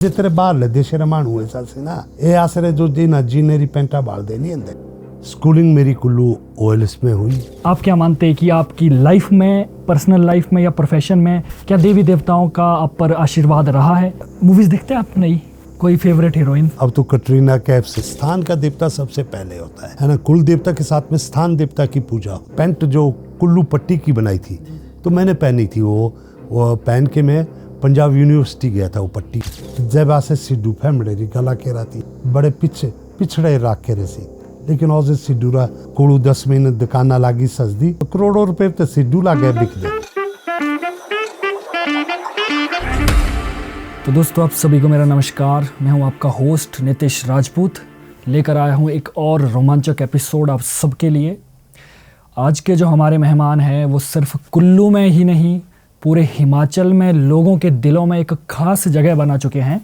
जितने बाहर ले देश मानू ऐसा से ना ये आसरे जो दिन जीनेरी पेंटा बाल देनी अंदर। स्कूलिंग मेरी कुल्लू ओएलएस में हुई। आप क्या मानते हैं कि आपकी लाइफ में, पर्सनल लाइफ में या प्रोफेशन में क्या देवी देवताओं का आप पर आशीर्वाद रहा है? मूवीज देखते हैं आप? नहीं? कोई फेवरेट हीरोइन? अब तो कटरीना कैफ से स्थान का देवता सबसे पहले होता है ना। कुल देवता के साथ में स्थान देवता की पूजा। पैंट जो कुल्लू पट्टी की बनाई थी तो मैंने पहनी थी, वो पहन के मैं पंजाब यूनिवर्सिटी गया था। वो पट्टी जब ऐसे सिद्धू फैमिली गला के रहती बड़े पिछड़े राख के रही, लेकिन और सिद्धूरा कोड़ू 10 महीने दुकाना लागी सजदी करोड़ों रुपए तो सिद्धू लागे बिक दे। तो दोस्तों आप सभी को मेरा नमस्कार। मैं हूं आपका होस्ट नितिश राजपूत, लेकर आया हूं एक और रोमांचक एपिसोड आप सबके लिए। आज के जो हमारे मेहमान हैं वो सिर्फ कुल्लू में ही नहीं, पूरे हिमाचल में लोगों के दिलों में एक खास जगह बना चुके हैं।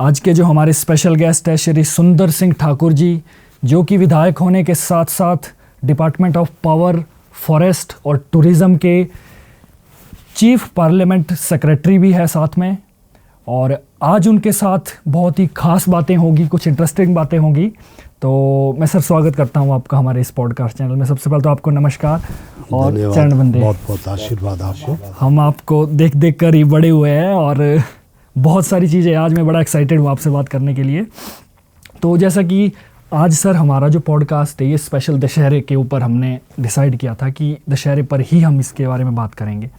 आज के जो हमारे स्पेशल गेस्ट है श्री सुंदर सिंह ठाकुर जी, जो कि विधायक होने के साथ साथ डिपार्टमेंट ऑफ पावर, फॉरेस्ट और टूरिज़्म के चीफ पार्लियामेंट सेक्रेटरी भी है साथ में। और आज उनके साथ बहुत ही खास बातें होगी, कुछ इंटरेस्टिंग बातें होंगी। तो मैं सर स्वागत करता हूं आपका हमारे इस पॉडकास्ट चैनल में। सबसे पहले तो आपको नमस्कार और चरण वंदे। बहुत बहुत आशीर्वाद आपको। हम आपको देख देख कर ही बड़े हुए हैं और बहुत सारी चीज़ें, आज मैं बड़ा एक्साइटेड हूँ आपसे बात करने के लिए। तो जैसा कि आज सर हमारा जो पॉडकास्ट है ये स्पेशल दशहरे के ऊपर हमने डिसाइड किया था कि दशहरे पर ही हम इसके बारे में बात करेंगे।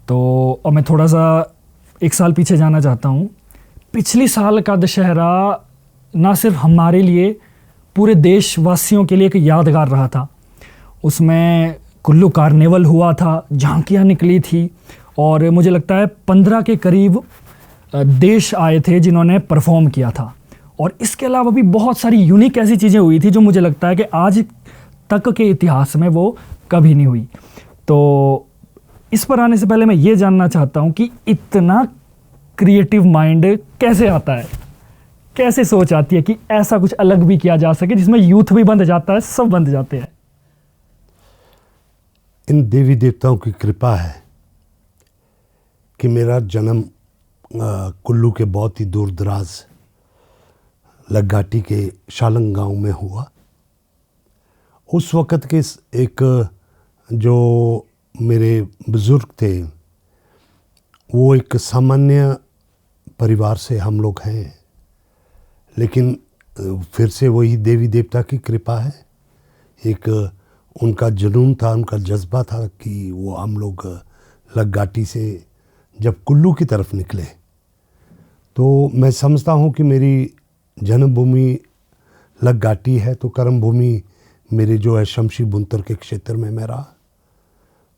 तो और मैं थोड़ा सा एक साल पीछे जाना चाहता हूँ। पिछली साल का दशहरा ना सिर्फ हमारे लिए, पूरे देशवासियों के लिए एक यादगार रहा था। उसमें कुल्लू कार्निवल हुआ था, झांकियाँ निकली थी और मुझे लगता है 15 के करीब देश आए थे जिन्होंने परफॉर्म किया था। और इसके अलावा भी बहुत सारी यूनिक ऐसी चीज़ें हुई थी जो मुझे लगता है कि आज तक के इतिहास में वो कभी नहीं हुई। तो इस पर आने से पहले मैं ये जानना चाहता हूँ कि इतना क्रिएटिव माइंड कैसे आता है, कैसे सोच आती है कि ऐसा कुछ अलग भी किया जा सके जिसमें यूथ भी बंध जाता है, सब बंध जाते हैं। इन देवी देवताओं की कृपा है कि मेरा जन्म कुल्लू के बहुत ही दूर दराज लगघाटी के शालंग गांव में हुआ। उस वक़्त के एक जो मेरे बुज़ुर्ग थे वो एक सामान्य परिवार से हम लोग हैं, लेकिन फिर से वही देवी देवता की कृपा है। एक उनका जुनून था, उनका जज्बा था कि वो हम लोग लगघाटी से जब कुल्लू की तरफ निकले तो मैं समझता हूँ कि मेरी जन्मभूमि लगघाटी है तो कर्म भूमि मेरी जो है शमशी बुनतर के क्षेत्र में मैं रहा।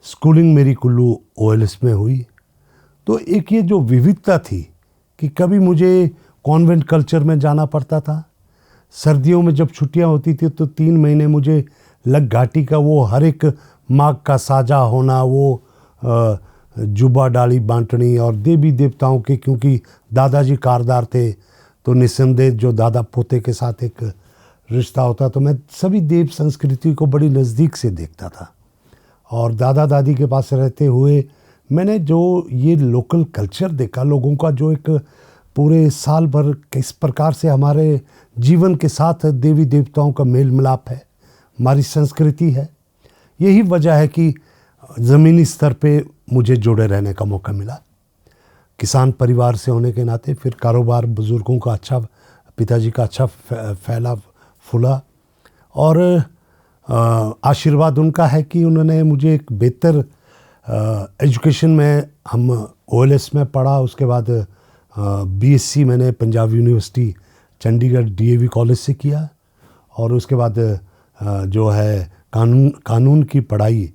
स्कूलिंग मेरी कुल्लू ओएलएस में हुई। तो एक ये जो विविधता थी कि कभी मुझे कॉन्वेंट कल्चर में जाना पड़ता था। सर्दियों में जब छुट्टियां होती थी तो 3 महीने मुझे लगघाटी का वो हर एक माघ का साजा होना, वो जुबा डाली बांटनी और देवी देवताओं के, क्योंकि दादाजी कारदार थे तो निस्संदेह जो दादा पोते के साथ एक रिश्ता होता, तो मैं सभी देव संस्कृति को बड़ी नज़दीक से देखता था। और दादा दादी के पास रहते हुए मैंने जो ये लोकल कल्चर देखा, लोगों का जो एक पूरे साल भर किस प्रकार से हमारे जीवन के साथ देवी देवताओं का मेल मिलाप है, हमारी संस्कृति है। यही वजह है कि ज़मीनी स्तर पे मुझे जुड़े रहने का मौका मिला। किसान परिवार से होने के नाते फिर कारोबार, बुज़ुर्गों का अच्छा, पिताजी का अच्छा फैला फूला और आशीर्वाद उनका है कि उन्होंने मुझे एक बेहतर एजुकेशन में, हम ओएलएस में पढ़ा। उसके बाद बीएससी मैंने Punjab university Chandigarh DAV college से किया और उसके बाद जो है कानून की पढ़ाई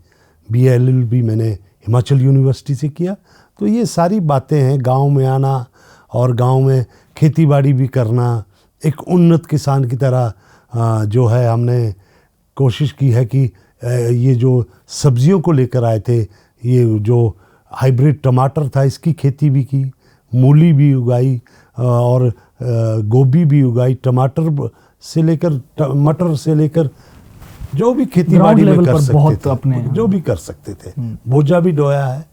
बीए एलएलबी मैंने हिमाचल यूनिवर्सिटी से किया। तो ये सारी बातें हैं, गांव में आना और गांव में खेतीबाड़ी भी करना, एक उन्नत किसान की तरह जो है हमने कोशिश की है कि ये जो सब्जियों को लेकर आए थे, ये जो हाइब्रिड टमाटर था इसकी खेती भी की, मूली भी उगाई और गोभी भी उगाई, टमाटर से लेकर मटर से लेकर जो भी खेती बाड़ी में कर सकते थे, अपने जो भी कर सकते थे। बोझा भी ढोया है,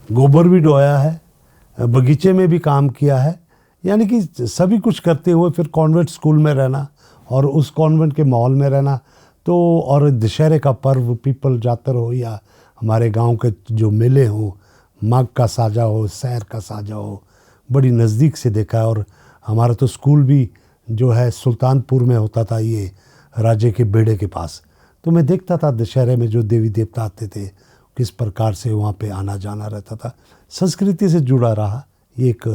गोबर भी ढोया है, बगीचे में भी काम किया है। यानी कि सभी कुछ करते हुए फिर कॉन्वेंट स्कूल में रहना और उस कॉन्वेंट के माहौल में रहना, तो और दशहरे का पर्व पीपल जातर हो या हमारे गांव के जो मेले हों, माघ का साजा हो, सैर का साजा हो, बड़ी नज़दीक से देखा है। और हमारा तो स्कूल भी जो है सुल्तानपुर में होता था, ये राजे के बेड़े के पास। तो मैं देखता था दशहरे में जो देवी देवता आते थे किस प्रकार से वहाँ पे आना जाना रहता था। संस्कृति से जुड़ा रहा ये एक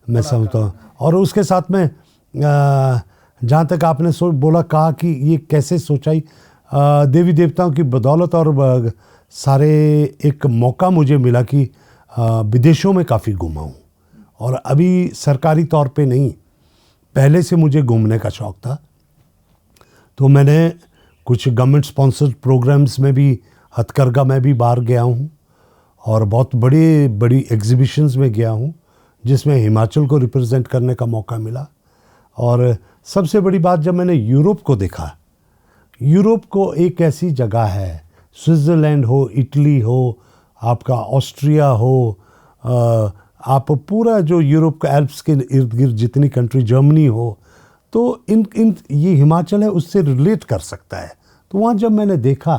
मैं समझता हूँ। और उसके साथ में जहाँ तक आपने बोला कहा कि ये कैसे सोचाई, देवी देवताओं की बदौलत और सारे एक मौका मुझे मिला कि विदेशों में काफ़ी घूमा हूँ। और अभी सरकारी तौर पे नहीं, पहले से मुझे घूमने का शौक़ था। तो मैंने कुछ गवर्नमेंट स्पॉन्सर्ड प्रोग्राम्स में भी, हथकरघा में भी बाहर गया हूँ और बहुत बड़ी बड़ी एग्जीबिशंस में गया हूँ जिसमें हिमाचल को रिप्रेजेंट करने का मौका मिला। और सबसे बड़ी बात, जब मैंने यूरोप को देखा, यूरोप को एक ऐसी जगह है, स्विट्ज़रलैंड हो, इटली हो, आपका ऑस्ट्रिया हो, आप पूरा जो यूरोप का एल्प्स के इर्द गिर्द जितनी कंट्री, जर्मनी हो, तो इन ये हिमाचल है उससे रिलेट कर सकता है। तो वहाँ जब मैंने देखा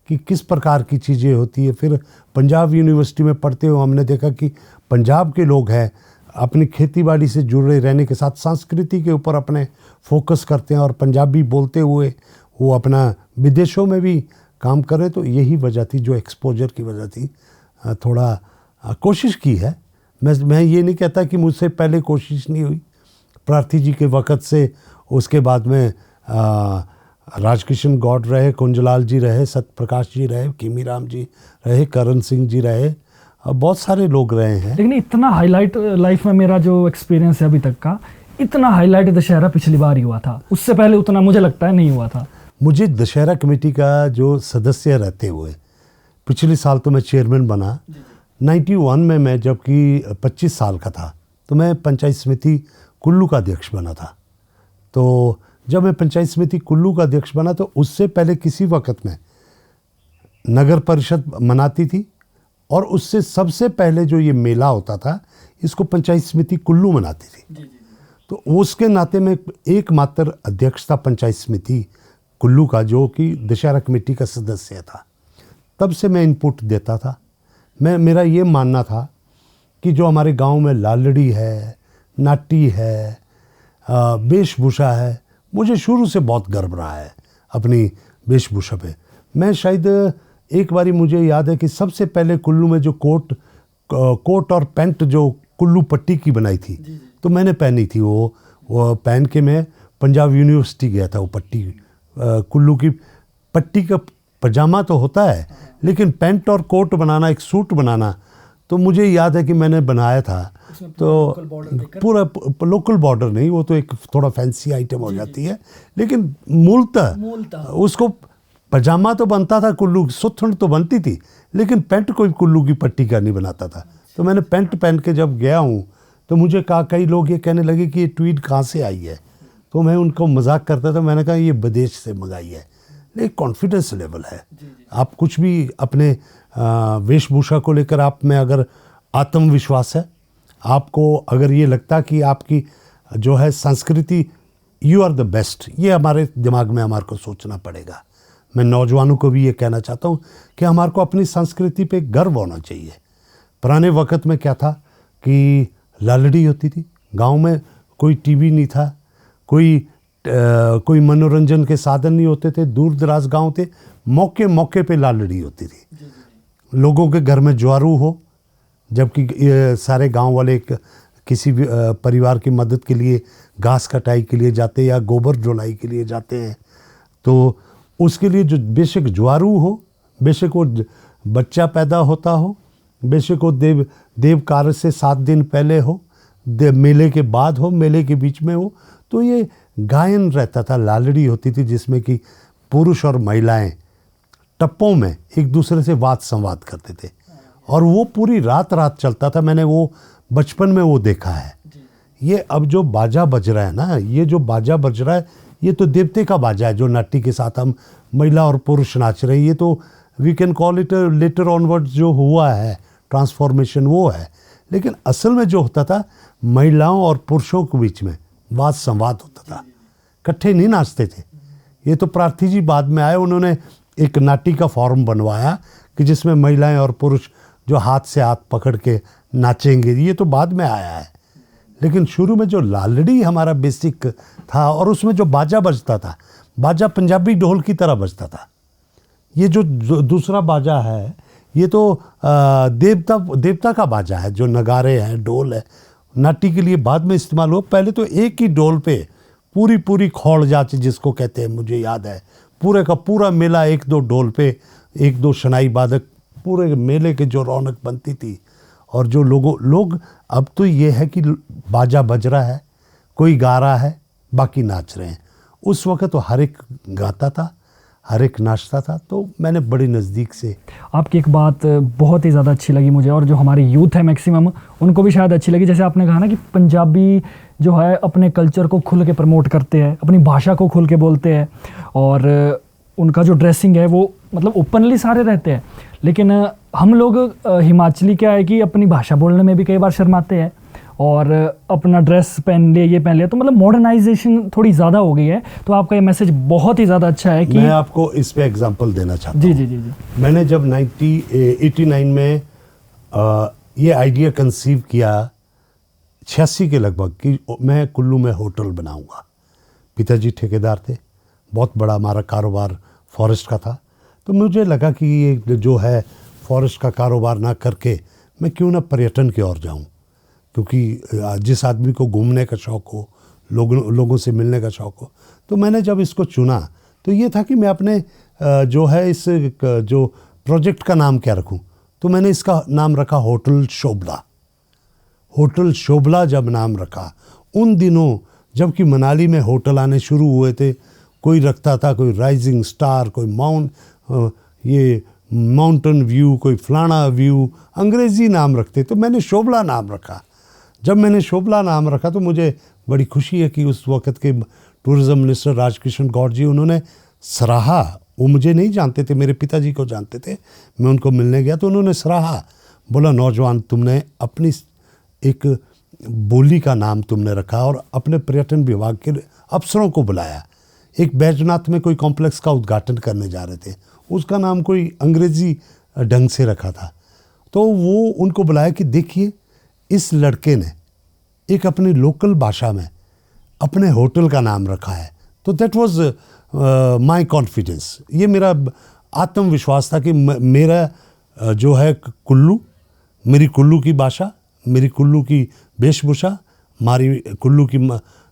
कि किस प्रकार की चीज़ें होती है, फिर पंजाब यूनिवर्सिटी में पढ़ते हुए हमने देखा कि पंजाब के लोग हैं अपनी खेतीबाड़ी से जुड़े रहने के साथ संस्कृति के ऊपर अपने फोकस करते हैं और पंजाबी बोलते हुए वो अपना विदेशों में भी काम करें। तो यही वजह थी, जो एक्सपोजर की वजह थी। थोड़ा कोशिश की है, मैं ये नहीं कहता कि मुझसे पहले कोशिश नहीं हुई। प्रार्थी जी के वक़्त से, उसके बाद में राजकिशन गौड़ रहे, कुंजलाल जी रहे, सत्यप्रकाश जी रहे, किमी राम जी रहे, करण सिंह जी रहे, बहुत सारे लोग रहे हैं। लेकिन इतना हाईलाइट लाइफ में मेरा जो एक्सपीरियंस है अभी तक का, इतना हाईलाइट दशहरा पिछली बार ही हुआ था, उससे पहले उतना मुझे लगता है नहीं हुआ था। मुझे दशहरा कमेटी का जो सदस्य रहते हुए, पिछले साल तो मैं चेयरमैन बना, 91 में मैं जबकि 25 साल का था तो मैं पंचायत समिति कुल्लू का अध्यक्ष बना था। तो जब मैं पंचायत समिति कुल्लू का अध्यक्ष बना तो उससे पहले किसी वक्त में नगर परिषद मनाती थी और उससे सबसे पहले जो ये मेला होता था इसको पंचायत समिति कुल्लू मनाती थी। तो उसके नाते में एकमात्र अध्यक्ष था पंचायत समिति कुल्लू का, जो कि दशहरा कमेटी का सदस्य था। तब से मैं इनपुट देता था। मेरा ये मानना था कि जो हमारे गांव में लालड़ी है, नाटी है, वेशभूषा है, मुझे शुरू से बहुत गर्व रहा है अपनी वेशभूषा पे। मैं शायद एक बारी मुझे याद है कि सबसे पहले कुल्लू में जो कोट और पैंट जो कुल्लू पट्टी की बनाई थी, तो मैंने पहनी थी। वो पहन के मैं पंजाब यूनिवर्सिटी गया था। वो पट्टी कुल्लू की पट्टी का पजामा तो होता है, लेकिन पैंट और कोट बनाना, एक सूट बनाना, तो मुझे याद है कि मैंने बनाया था। तो पूरा लोकल बॉर्डर नहीं, वो तो एक थोड़ा फैंसी आइटम हो जाती है, लेकिन मूलतः उसको पजामा तो बनता था, कुल्लू सुथन तो बनती थी, लेकिन पैंट कोई कुल्लू की पट्टी का नहीं बनाता था। तो मैंने पैंट पहन के जब गया हूँ तो मुझे कई लोग ये कहने लगे कि ये ट्वीट कहाँ से आई है। तो मैं उनको मजाक करता था, मैंने कहा ये विदेश से मंगाई है। लेकिन कॉन्फिडेंस लेवल है, आप कुछ भी अपने वेशभूषा को लेकर आप में अगर आत्मविश्वास है, आपको अगर ये लगता कि आपकी जो है संस्कृति, यू आर द बेस्ट, ये हमारे दिमाग में हमारे को सोचना पड़ेगा। मैं नौजवानों को भी ये कहना चाहता हूँ कि हमारे को अपनी संस्कृति पे गर्व होना चाहिए। पुराने वक्त में क्या था कि लालड़ी होती थी, गांव में कोई टीवी नहीं था, कोई मनोरंजन के साधन नहीं होते थे, दूर दराज गांव थे, मौके मौके पे लालड़ी होती थी। लोगों के घर में ज्वारू हो, जबकि सारे गांव वाले किसी भी परिवार की मदद के लिए घास कटाई के लिए जाते या गोबर धुलाई के लिए जाते हैं, तो उसके लिए जो बेशक ज्वारू हो, बेशक वो बच्चा पैदा होता हो, बेशक वो देव कार्य से 7 दिन पहले हो, मेले के बाद हो, मेले के बीच में हो, तो ये गायन रहता था, लालड़ी होती थी जिसमें कि पुरुष और महिलाएं टप्पों में एक दूसरे से वाद संवाद करते थे और वो पूरी रात चलता था। मैंने वो बचपन में वो देखा है। ये अब जो बाजा बज रहा है ना, ये जो बाजा बज रहा है, ये तो देवते का बाजा है जो नाटी के साथ हम महिला और पुरुष नाच रहे हैं। ये तो we can call it later onwards जो हुआ है ट्रांसफॉर्मेशन वो है। लेकिन असल में जो होता था महिलाओं और पुरुषों के बीच में वाद संवाद होता था, इकट्ठे नहीं नाचते थे। ये तो प्रार्थी जी बाद में आए, उन्होंने एक नाटी का फॉर्म बनवाया कि जिसमें महिलाएं और पुरुष जो हाथ से हाथ पकड़ के नाचेंगे, ये तो बाद में आया है। लेकिन शुरू में जो लालड़ी हमारा बेसिक था, और उसमें जो बाजा बजता था, बाजा पंजाबी ढोल की तरह बजता था। ये जो दूसरा बाजा है ये तो देवता का बाजा है, जो नगारे हैं, ढोल है, नाटी के लिए बाद में इस्तेमाल हुआ। पहले तो एक ही ढोल पे पूरी खौड़ जाच जिसको कहते हैं, मुझे याद है पूरे का पूरा मेला एक दो ढोल पे, एक दो शनाई बादक, पूरे मेले के जो रौनक बनती थी। और जो लोग अब तो ये है कि बाजा बज रहा है, कोई गा रहा है, बाकी नाच रहे हैं। उस वक्त तो हर एक गाता था, हर एक नाचता था। तो मैंने बड़ी नज़दीक से आपकी एक बात बहुत ही ज़्यादा अच्छी लगी मुझे, और जो हमारी यूथ है मैक्सिमम उनको भी शायद अच्छी लगी। जैसे आपने कहा ना कि पंजाबी जो है अपने कल्चर को खुल के प्रमोट करते हैं, अपनी भाषा को खुल के बोलते हैं, और उनका जो ड्रेसिंग है वो मतलब ओपनली सारे रहते हैं। लेकिन हम लोग हिमाचली क्या है कि अपनी भाषा बोलने में भी कई बार शर्माते हैं, और अपना ड्रेस पहन लिया, ये पहन लिया, तो मतलब मॉडर्नाइजेशन थोड़ी ज़्यादा हो गई है। तो आपका ये मैसेज बहुत ही ज़्यादा अच्छा है कि मैं आपको इस पे एग्जांपल देना चाहता हूँ। जी। मैंने जब 1989 में ये आइडिया कंसीव किया, 86 के लगभग, कि मैं कुल्लू में होटल बनाऊंगा। पिताजी ठेकेदार थे, बहुत बड़ा हमारा कारोबार फॉरेस्ट का था। तो मुझे लगा कि ये जो है फॉरेस्ट का कारोबार ना करके मैं क्यों ना पर्यटन की ओर जाऊं, क्योंकि जिस आदमी को घूमने का शौक़ हो, लोगों से मिलने का शौक़ हो। तो मैंने जब इसको चुना तो ये था कि मैं अपने जो है इस जो प्रोजेक्ट का नाम क्या रखूं। तो मैंने इसका नाम रखा होटल शोभला। होटल शोभला जब नाम रखा, उन दिनों जबकि मनाली में होटल आने शुरू हुए थे, कोई रखता था कोई राइजिंग स्टार, कोई ये माउंटेन व्यू, कोई फलाना व्यू, अंग्रेज़ी नाम रखते। तो मैंने शोभला नाम रखा। जब मैंने शोभला नाम रखा तो मुझे बड़ी खुशी है कि उस वक़्त के टूरिज़्म मिनिस्टर राजकिशन गौड़ जी, उन्होंने सराहा। वो मुझे नहीं जानते थे, मेरे पिताजी को जानते थे। मैं उनको मिलने गया तो उन्होंने सराहा, बोला नौजवान तुमने अपनी एक बोली का नाम तुमने रखा, और अपने पर्यटन विभाग के अफसरों को बुलाया। एक बैजनाथ में कोई कॉम्प्लेक्स का उद्घाटन करने जा रहे थे, उसका नाम कोई अंग्रेज़ी ढंग से रखा था। तो वो उनको बुलाया कि देखिए इस लड़के ने एक अपनी लोकल भाषा में अपने होटल का नाम रखा है। तो दैट वाज माय कॉन्फिडेंस। ये मेरा आत्मविश्वास था कि मेरा जो है कुल्लू, मेरी कुल्लू की भाषा, मेरी कुल्लू की वेशभूषा, हमारी कुल्लू की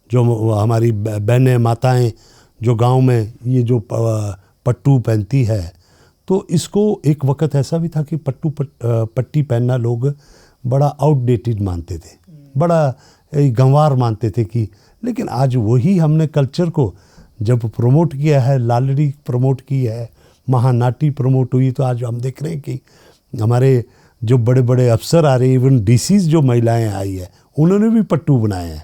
जो हमारी बहनें माताएं जो गांव में ये जो पट्टू पहनती है, तो इसको एक वक्त ऐसा भी था कि पट्टी पहनना लोग बड़ा आउटडेटेड मानते थे, बड़ा गंवार मानते थे कि। लेकिन आज वही हमने कल्चर को जब प्रमोट किया है, लालड़ी प्रमोट की है, महानाटी प्रमोट हुई, तो आज हम देख रहे हैं कि हमारे जो बड़े बड़े अफसर आ रहे हैं, इवन डीसीज जो महिलाएं आई है, उन्होंने भी पट्टू बनाए हैं,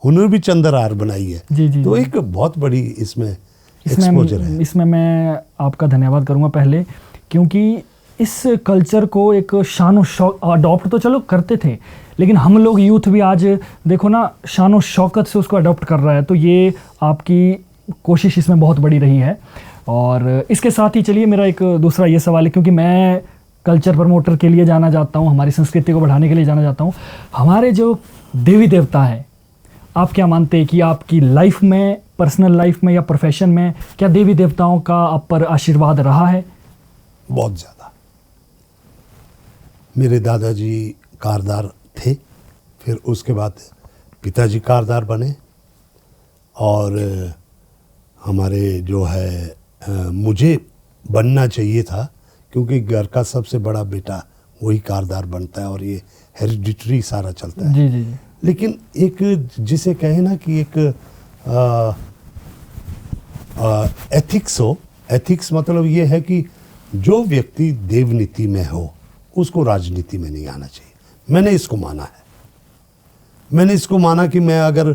उन्होंने भी चंद्रहार बनाई है। जी। तो एक बहुत बड़ी इसमें एक्सपोजर है। इसमें मैं आपका धन्यवाद करूंगा पहले, क्योंकि इस कल्चर को एक शान और शौक अडॉप्ट तो चलो करते थे, लेकिन हम लोग यूथ भी आज देखो ना शान और शौकत से उसको अडॉप्ट कर रहा है। तो ये आपकी कोशिश इसमें बहुत बड़ी रही है। और इसके साथ ही चलिए मेरा एक दूसरा ये सवाल है, क्योंकि मैं कल्चर प्रमोटर के लिए जाना जाता हूँ, हमारी संस्कृति को बढ़ाने के लिए जाना जाता हूँ। हमारे जो देवी देवता हैं, आप क्या मानते हैं कि आपकी लाइफ में, पर्सनल लाइफ में या प्रोफेशन में, क्या देवी देवताओं का आप पर आशीर्वाद रहा है? बहुत ज़्यादा। मेरे दादाजी कारदार थे, फिर उसके बाद पिताजी कारदार बने, और हमारे जो है मुझे बनना चाहिए था, क्योंकि घर का सबसे बड़ा बेटा वही कारदार बनता है, और ये हेरिडिटरी सारा चलता है। जी। लेकिन एक जिसे कहे ना कि एक एथिक्स हो, एथिक्स मतलब ये है कि जो व्यक्ति देवनीति में हो उसको राजनीति में नहीं आना चाहिए। मैंने इसको माना है। मैंने इसको माना कि मैं अगर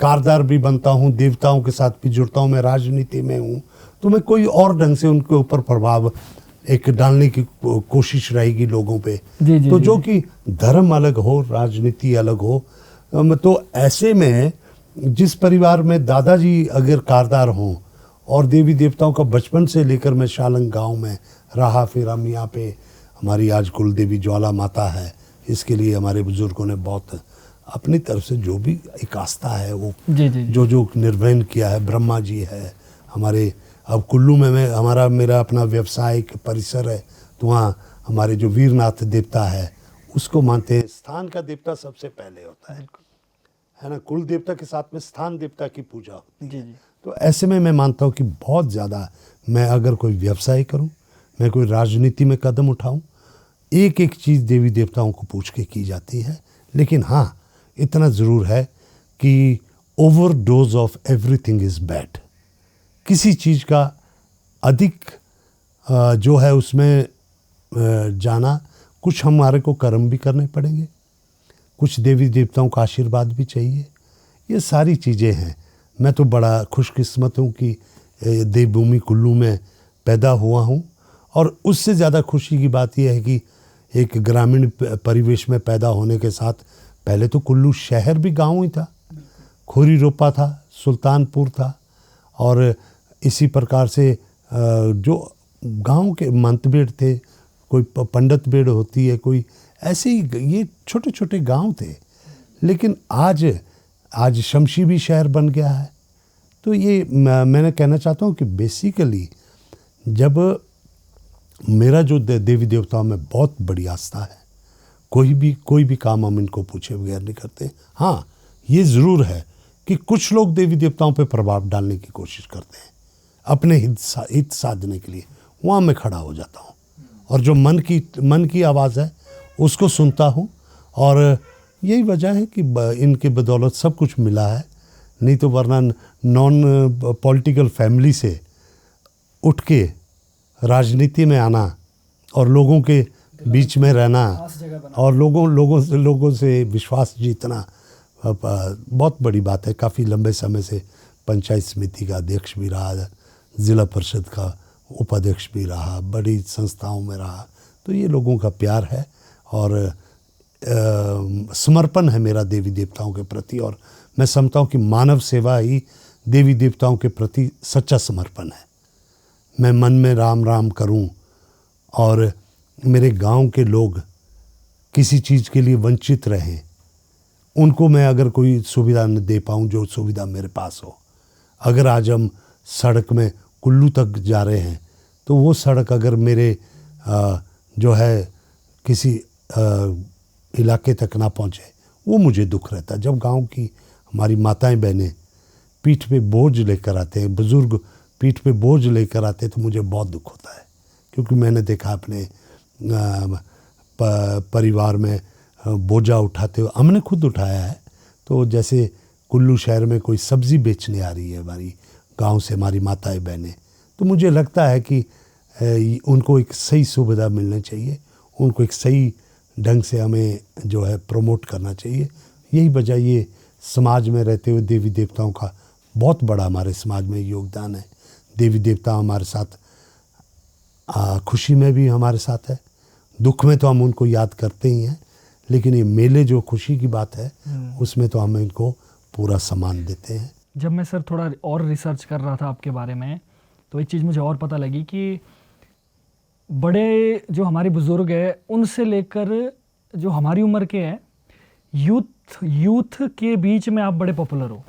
कारदार भी बनता हूँ, देवताओं के साथ भी जुड़ता हूँ, मैं राजनीति में हूँ, तो मैं कोई और ढंग से उनके ऊपर प्रभाव एक डालने की कोशिश रहेगी लोगों पे। जी जी तो जी, जो जी। कि धर्म अलग हो, राजनीति अलग हो, तो ऐसे में जिस परिवार में दादाजी अगर कारदार हों और देवी देवताओं का बचपन से लेकर मैं शालंग गांव में रहा, फिर हम यहाँ पे हमारी आज कुल देवी ज्वाला माता है, इसके लिए हमारे बुजुर्गों ने बहुत अपनी तरफ से जो भी एक आस्था है वो जी जी जी। जो जो निर्वहन किया है। ब्रह्मा जी है हमारे, अब कुल्लू में मैं हमारा मेरा अपना व्यवसायिक परिसर है, तो वहाँ हमारे जो वीरनाथ देवता है उसको मानते हैं। स्थान का देवता सबसे पहले होता है ना, कुल देवता के साथ में स्थान देवता की पूजा होती है। जी जी। तो ऐसे में मैं मानता हूँ कि बहुत ज़्यादा, मैं अगर कोई व्यवसाय करूँ, मैं कोई राजनीति में कदम उठाऊँ, एक एक चीज़ देवी देवताओं को पूछ के की जाती है। लेकिन हाँ, इतना ज़रूर है कि over dose of everything is bad. किसी चीज़ का अधिक जो है उसमें जाना, कुछ हमारे को कर्म भी करने पड़ेंगे, कुछ देवी देवताओं का आशीर्वाद भी चाहिए, ये सारी चीज़ें हैं। मैं तो बड़ा खुशकिस्मत हूँ कि देवभूमि कुल्लू में पैदा हुआ हूँ, और उससे ज़्यादा खुशी की बात यह है कि एक ग्रामीण परिवेश में पैदा होने के साथ, पहले तो कुल्लू शहर भी गांव ही था, खोरी रोपा था, सुल्तानपुर था, और इसी प्रकार से जो गांव के मंतबेड़ थे, कोई पंडित बेड़ होती है, कोई ऐसे ही ये छोटे छोटे गांव थे। लेकिन आज शमशी भी शहर बन गया है। तो ये मैंने कहना चाहता हूँ कि बेसिकली जब मेरा जो देवी देवताओं में बहुत बड़ी आस्था है, कोई भी काम हम इनको पूछे बगैर नहीं करते। हाँ, ये ज़रूर है कि कुछ लोग देवी देवताओं पे प्रभाव डालने की कोशिश करते हैं अपने हित साधने के लिए, वहाँ मैं खड़ा हो जाता हूँ और जो मन की आवाज़ है उसको सुनता हूँ। और यही वजह है कि इनके बदौलत सब कुछ मिला है, नहीं तो वरना नॉन पॉलिटिकल फैमिली से उठ के राजनीति में आना और लोगों के बीच में रहना और लोगों से विश्वास जीतना बहुत बड़ी बात है। काफ़ी लंबे समय से पंचायत समिति का अध्यक्ष भी रहा, ज़िला परिषद का उपाध्यक्ष भी रहा, बड़ी संस्थाओं में रहा। तो ये लोगों का प्यार है और समर्पण है मेरा देवी देवताओं के प्रति, और मैं समझता हूँ कि मानव सेवा ही देवी देवताओं के प्रति सच्चा समर्पण है। मैं मन में राम राम करूं और मेरे गांव के लोग किसी चीज़ के लिए वंचित रहें, उनको मैं अगर कोई सुविधा न दे पाऊं जो सुविधा मेरे पास हो। अगर आज हम सड़क में कुल्लू तक जा रहे हैं तो वो सड़क अगर मेरे जो है किसी इलाके तक ना पहुंचे, वो मुझे दुख रहता है। जब गांव की हमारी माताएं बहनें पीठ पे बोझ लेकर आते हैं, बुज़ुर्ग पीठ पे बोझ लेकर आते हैं, तो मुझे बहुत दुख होता है, क्योंकि मैंने देखा अपने परिवार में बोझा उठाते हुए, हमने खुद उठाया है। तो जैसे कुल्लू शहर में कोई सब्ज़ी बेचने आ रही है हमारी गांव से हमारी माताएं बहनें, तो मुझे लगता है कि उनको एक सही सुविधा मिलनी चाहिए, उनको एक सही ढंग से हमें जो है प्रमोट करना चाहिए। यही वजह, ये समाज में रहते हुए देवी देवताओं का बहुत बड़ा हमारे समाज में योगदान है। देवी देवता हमारे साथ खुशी में भी हमारे साथ है, दुख में तो हम उनको याद करते ही हैं, लेकिन ये मेले जो खुशी की बात है उसमें तो हम इनको पूरा सम्मान देते हैं। जब मैं सर थोड़ा और रिसर्च कर रहा था आपके बारे में, तो एक चीज़ मुझे और पता लगी कि बड़े जो हमारे बुज़ुर्ग हैं उनसे लेकर जो हमारी उम्र के हैं, यूथ के बीच में आप बड़े पॉपुलर हो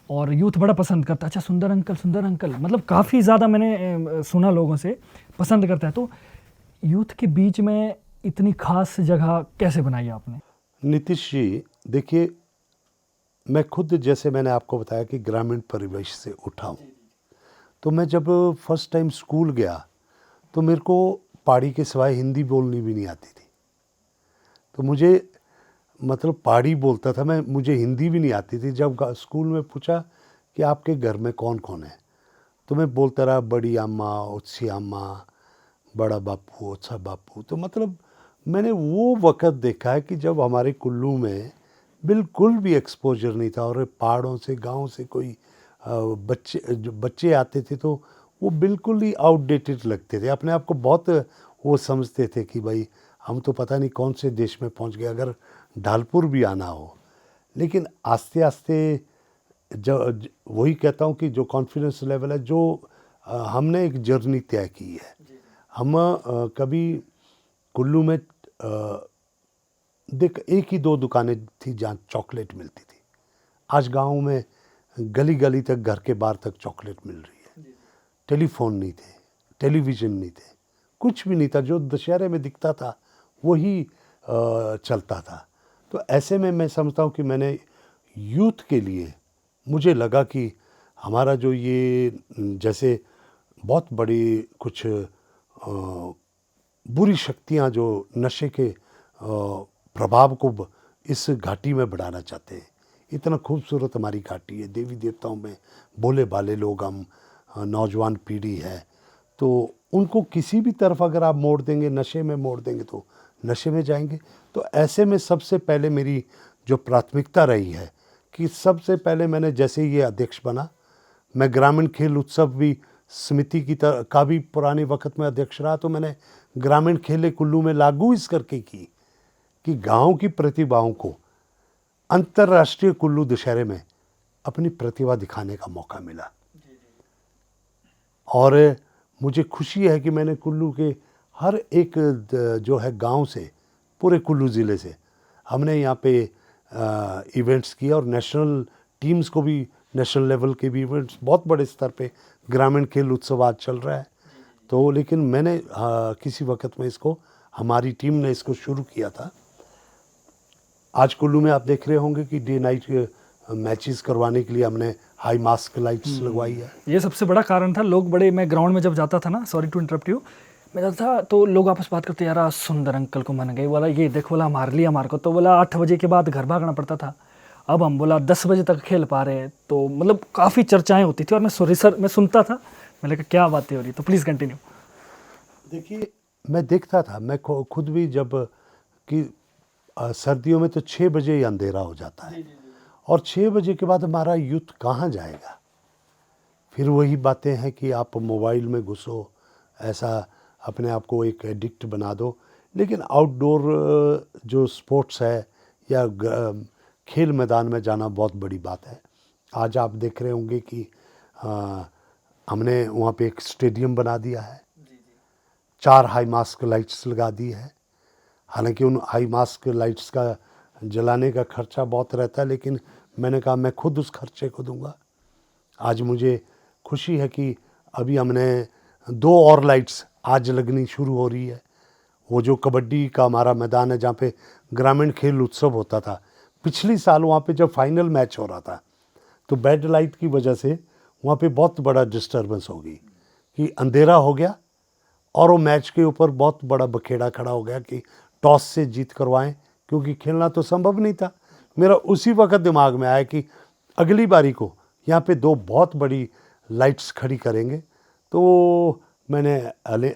और यूथ बड़ा पसंद करता है। अच्छा, सुंदर अंकल, मतलब काफ़ी ज़्यादा मैंने सुना लोगों से पसंद करता है। तो यूथ के बीच में इतनी खास जगह कैसे बनाई आपने? नीतीश जी, देखिए, मैं खुद, जैसे मैंने आपको बताया कि ग्रामीण परिवेश से उठा हूँ, तो मैं जब फर्स्ट टाइम स्कूल गया तो मेरे को पहाड़ी के सिवाय हिंदी बोलनी भी नहीं आती थी। तो मुझे मतलब पहाड़ी बोलता था मैं, मुझे हिंदी भी नहीं आती थी। जब स्कूल में पूछा कि आपके घर में कौन कौन है, तो मैं बोलता रहा बड़ी अम्मा, उत्सी अम्मा, बड़ा बापू, अच्छा बापू। तो मतलब मैंने वो वक़्त देखा है कि जब हमारे कुल्लू में बिल्कुल भी एक्सपोजर नहीं था और पहाड़ों से, गांव से कोई बच्चे आते थे तो वो बिल्कुल ही आउटडेटेड लगते थे, अपने आप को बहुत वो समझते थे कि भाई हम तो पता नहीं कौन से देश में पहुंच गए, अगर ढालपुर भी आना हो। लेकिन आस्ते आस्ते वही कहता हूँ कि जो कॉन्फिडेंस लेवल है, जो हमने एक जर्नी तय की है। हम कभी कुल्लू में देख एक ही 2 दुकानें थी जहाँ चॉकलेट मिलती थी। आज गांव में गली गली तक, घर के बाहर तक चॉकलेट मिल रही है। टेलीफोन नहीं थे, टेलीविज़न नहीं थे, कुछ भी नहीं था। जो दशहरे में दिखता था वही चलता था। तो ऐसे में मैं समझता हूँ कि मैंने यूथ के लिए, मुझे लगा कि हमारा जो ये जैसे बहुत बड़ी कुछ बुरी शक्तियाँ जो नशे के प्रभाव को इस घाटी में बढ़ाना चाहते हैं। इतना खूबसूरत हमारी घाटी है, देवी देवताओं में भोले भाले लोग हम, नौजवान पीढ़ी है, तो उनको किसी भी तरफ अगर आप मोड़ देंगे, नशे में मोड़ देंगे तो नशे में जाएंगे। तो ऐसे में सबसे पहले मेरी जो प्राथमिकता रही है कि सबसे पहले मैंने, जैसे ये अध्यक्ष बना, मैं ग्रामीण खेल उत्सव भी समिति का भी पुराने वक्त में अध्यक्ष रहा, तो मैंने ग्रामीण खेल कुल्लू में लागू इस करके की कि गांव की प्रतिभाओं को अंतर्राष्ट्रीय कुल्लू दशहरे में अपनी प्रतिभा दिखाने का मौका मिला। और मुझे खुशी है कि मैंने कुल्लू के हर एक जो है गांव से, पूरे कुल्लू ज़िले से हमने यहाँ पे इवेंट्स किए, और नेशनल टीम्स को भी, नेशनल लेवल के भी इवेंट्स बहुत बड़े स्तर पे ग्रामीण खेल उत्सव आज चल रहा है। तो लेकिन मैंने किसी वक्त में इसको, हमारी टीम ने इसको शुरू किया था। आज कुल्लू में आप देख रहे होंगे कि डे नाइट मैचेस करवाने के लिए हमने हाई मास्क लाइट्स लगवाई है। ये सबसे बड़ा कारण था। लोग बड़े, मैं ग्राउंड में जब जाता था ना, सॉरी टू इंटरप्ट यू, मैं जाता था तो लोग आपस बात करते, यार आज सुंदर अंकल को मन गए, बोला ये देख, बोला हमारे लिए, हमारे को तो बोला 8 बजे के बाद घर भागना पड़ता था, अब हम बोला 10 बजे तक खेल पा रहे हैं। तो मतलब काफ़ी चर्चाएं होती थी, और मैं सॉरी सर, मैं सुनता था, मैंने कहा क्या बातें हो रही, तो प्लीज़ कंटिन्यू। देखिए, मैं देखता था, मैं खुद भी, जब कि सर्दियों में तो 6 बजे ही अंधेरा हो जाता है, और 6 बजे के बाद हमारा यूथ कहाँ जाएगा। फिर वही बातें हैं कि आप मोबाइल में घुसो, ऐसा अपने आप को एक एडिक्ट बना दो। लेकिन आउटडोर जो स्पोर्ट्स है या खेल मैदान में जाना बहुत बड़ी बात है। आज आप देख रहे होंगे कि हमने वहाँ पे एक स्टेडियम बना दिया है, 4 हाई मास्क लाइट्स लगा दी है। हालांकि उन हाई मास्क लाइट्स का जलाने का खर्चा बहुत रहता है, लेकिन मैंने कहा मैं खुद उस खर्चे को दूंगा। आज मुझे खुशी है कि अभी हमने 2 और लाइट्स आज लगनी शुरू हो रही है। वो जो कबड्डी का हमारा मैदान है, जहाँ पे ग्रामीण खेल उत्सव होता था, पिछली साल वहाँ पे जब फाइनल मैच हो रहा था, तो बैड लाइट की वजह से वहाँ पे बहुत बड़ा डिस्टर्बेंस हो गई कि अंधेरा हो गया, और वो मैच के ऊपर बहुत बड़ा बखेड़ा खड़ा हो गया कि टॉस से जीत करवाएं, क्योंकि खेलना तो संभव नहीं था। मेरा उसी वक्त दिमाग में आया कि अगली बारी को यहाँ पे 2 बहुत बड़ी लाइट्स खड़ी करेंगे। तो मैंने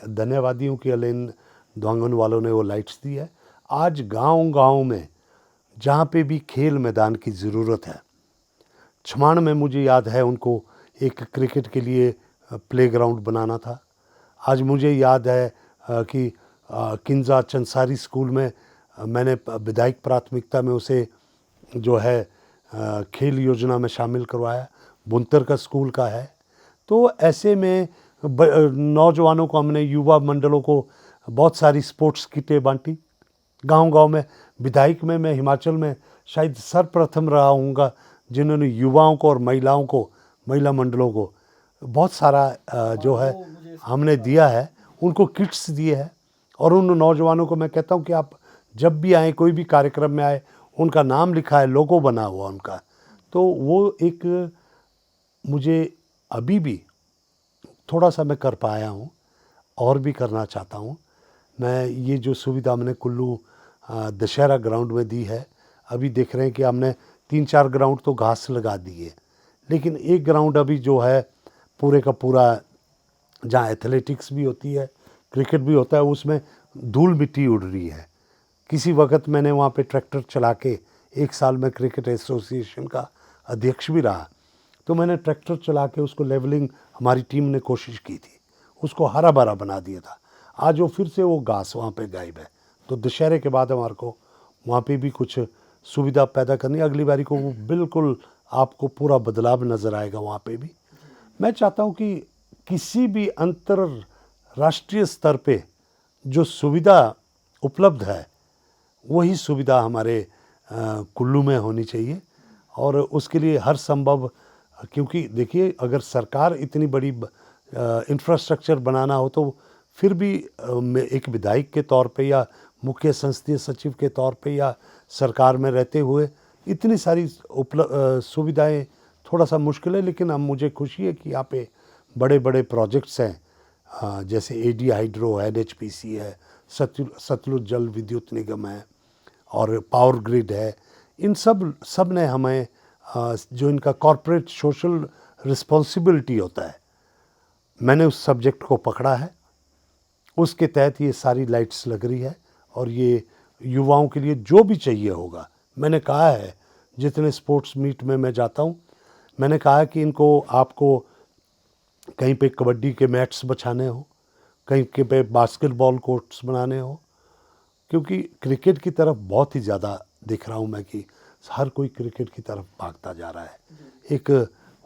धन्यवादी हूँ कि अलेन द्वांगन वालों ने वो लाइट्स दी है। आज गांव-गांव में जहाँ पे भी खेल मैदान की ज़रूरत है, छमाण में मुझे याद है उनको एक क्रिकेट के लिए प्लेग्राउंड बनाना था। आज मुझे याद है कि किंजा चंसारी स्कूल में मैंने विधायक प्राथमिकता में उसे जो है खेल योजना में शामिल करवाया। बुनतर का स्कूल का है। तो ऐसे में नौजवानों को हमने, युवा मंडलों को बहुत सारी स्पोर्ट्स किटें बांटी गांव-गांव में। विधायक में मैं हिमाचल में शायद सर्वप्रथम रहा हूँगा जिन्होंने युवाओं को और महिलाओं को, महिला मंडलों को बहुत सारा जो है हमने दिया है, उनको किट्स दिए हैं। और उन नौजवानों को मैं कहता हूँ कि आप जब भी आएँ, कोई भी कार्यक्रम में आए, उनका नाम लिखा है, लोगो बना हुआ उनका। तो वो एक मुझे अभी भी थोड़ा सा मैं कर पाया हूँ, और भी करना चाहता हूँ। मैं ये जो सुविधा हमने कुल्लू दशहरा ग्राउंड में दी है, अभी देख रहे हैं कि हमने 3-4 ग्राउंड तो घास लगा दिए, लेकिन एक ग्राउंड अभी जो है पूरे का पूरा, जहाँ एथलेटिक्स भी होती है, क्रिकेट भी होता है, उसमें धूल मिट्टी उड़ रही है। किसी वक्त मैंने वहाँ पे ट्रैक्टर चला के, 1 साल में क्रिकेट एसोसिएशन का अध्यक्ष भी रहा, तो मैंने ट्रैक्टर चला के उसको लेवलिंग, हमारी टीम ने कोशिश की थी, उसको हरा भरा बना दिया था। आज वो फिर से वो घास वहाँ पे गायब है। तो दशहरे के बाद हमारे को वहाँ पे भी कुछ सुविधा पैदा करनी है। अगली बारी को वो बिल्कुल आपको पूरा बदलाव नज़र आएगा वहाँ पे भी। मैं चाहता हूँ कि किसी भी अंतरराष्ट्रीय स्तर पे जो सुविधा उपलब्ध है वही सुविधा हमारे कुल्लू में होनी चाहिए, और उसके लिए हर संभव, क्योंकि देखिए अगर सरकार इतनी बड़ी इंफ्रास्ट्रक्चर बनाना हो तो फिर भी एक विधायक के तौर पे या मुख्य संसदीय सचिव के तौर पे या सरकार में रहते हुए इतनी सारी सुविधाएं थोड़ा सा मुश्किल है। लेकिन अब मुझे खुशी है कि यहाँ पे बड़े बड़े प्रोजेक्ट्स हैं, जैसे एडी हाइड्रो है, NHPC है, सतलुज जल विद्युत निगम है और पावर ग्रिड है। इन सब ने हमें जो इनका कॉरपोरेट सोशल रिस्पॉन्सिबिलिटी होता है, मैंने उस सब्जेक्ट को पकड़ा है। उसके तहत ये सारी लाइट्स लग रही है और ये युवाओं के लिए जो भी चाहिए होगा, मैंने कहा है जितने स्पोर्ट्स मीट में मैं जाता हूँ, मैंने कहा है कि इनको आपको कहीं पे कबड्डी के मैट्स बछाने हो, कहीं के पे बास्केटबॉल कोर्ट्स बनाने हो, क्योंकि क्रिकेट की तरफ बहुत ही ज़्यादा देख रहा हूँ मैं कि हर कोई क्रिकेट की तरफ भागता जा रहा है। एक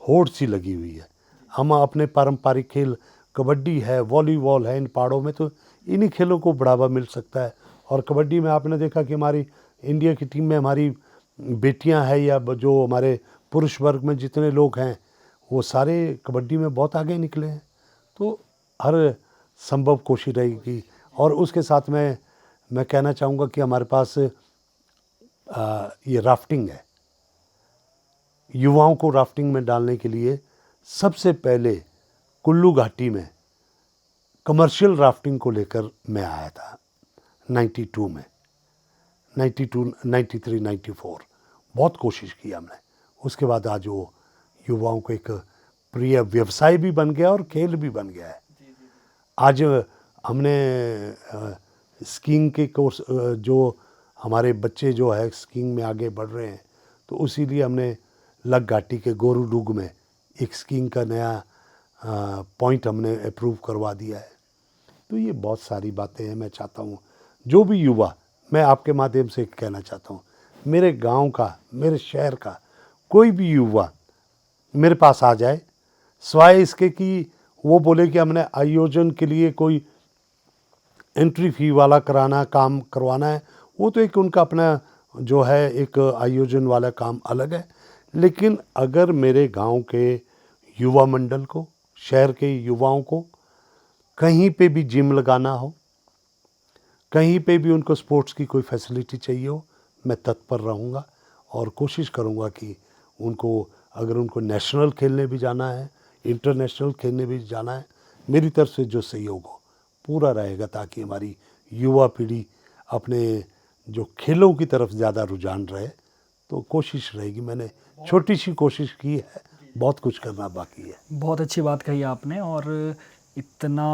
होड़ सी लगी हुई है। हम अपने पारंपरिक खेल कबड्डी है, वॉलीबॉल है, इन पहाड़ों में तो इन्हीं खेलों को बढ़ावा मिल सकता है। और कबड्डी में आपने देखा कि हमारी इंडिया की टीम में हमारी बेटियां हैं या जो हमारे पुरुष वर्ग में जितने लोग हैं वो सारे कबड्डी में बहुत आगे निकले हैं। तो हर संभव कोशिश रहेगी। और उसके साथ मैं कहना चाहूँगा कि हमारे पास ये राफ्टिंग है। युवाओं को राफ्टिंग में डालने के लिए सबसे पहले कुल्लू घाटी में कमर्शियल राफ्टिंग को लेकर मैं आया था 92 में, 92, 93, 94 बहुत कोशिश की हमने। उसके बाद आज वो युवाओं को एक प्रिय व्यवसाय भी बन गया और खेल भी बन गया है। आज हमने स्कीइंग के कोर्स, जो हमारे बच्चे जो है स्कीइंग में आगे बढ़ रहे हैं, तो उसी लिए हमने लग घाटी के गोरूडूग में एक स्कीइंग का नया पॉइंट हमने अप्रूव करवा दिया है। तो ये बहुत सारी बातें हैं। मैं चाहता हूँ जो भी युवा, मैं आपके माध्यम से कहना चाहता हूँ, मेरे गांव का, मेरे शहर का कोई भी युवा मेरे पास आ जाए, सिवाय इसके कि वो बोले कि हमने आयोजन के लिए कोई एंट्री फी वाला काम करवाना है, वो तो एक उनका अपना जो है एक आयोजन वाला काम अलग है। लेकिन अगर मेरे गांव के युवा मंडल को, शहर के युवाओं को कहीं पे भी जिम लगाना हो, कहीं पे भी उनको स्पोर्ट्स की कोई फैसिलिटी चाहिए हो, मैं तत्पर रहूँगा और कोशिश करूँगा कि उनको, अगर उनको नेशनल खेलने भी जाना है, इंटरनेशनल खेलने भी जाना है, मेरी तरफ से जो सहयोग हो पूरा रहेगा, ताकि हमारी युवा पीढ़ी अपने जो खेलों की तरफ ज़्यादा रुझान रहे। तो कोशिश रहेगी, मैंने छोटी सी कोशिश की है, बहुत कुछ करना बाकी है। बहुत अच्छी बात कही आपने। और इतना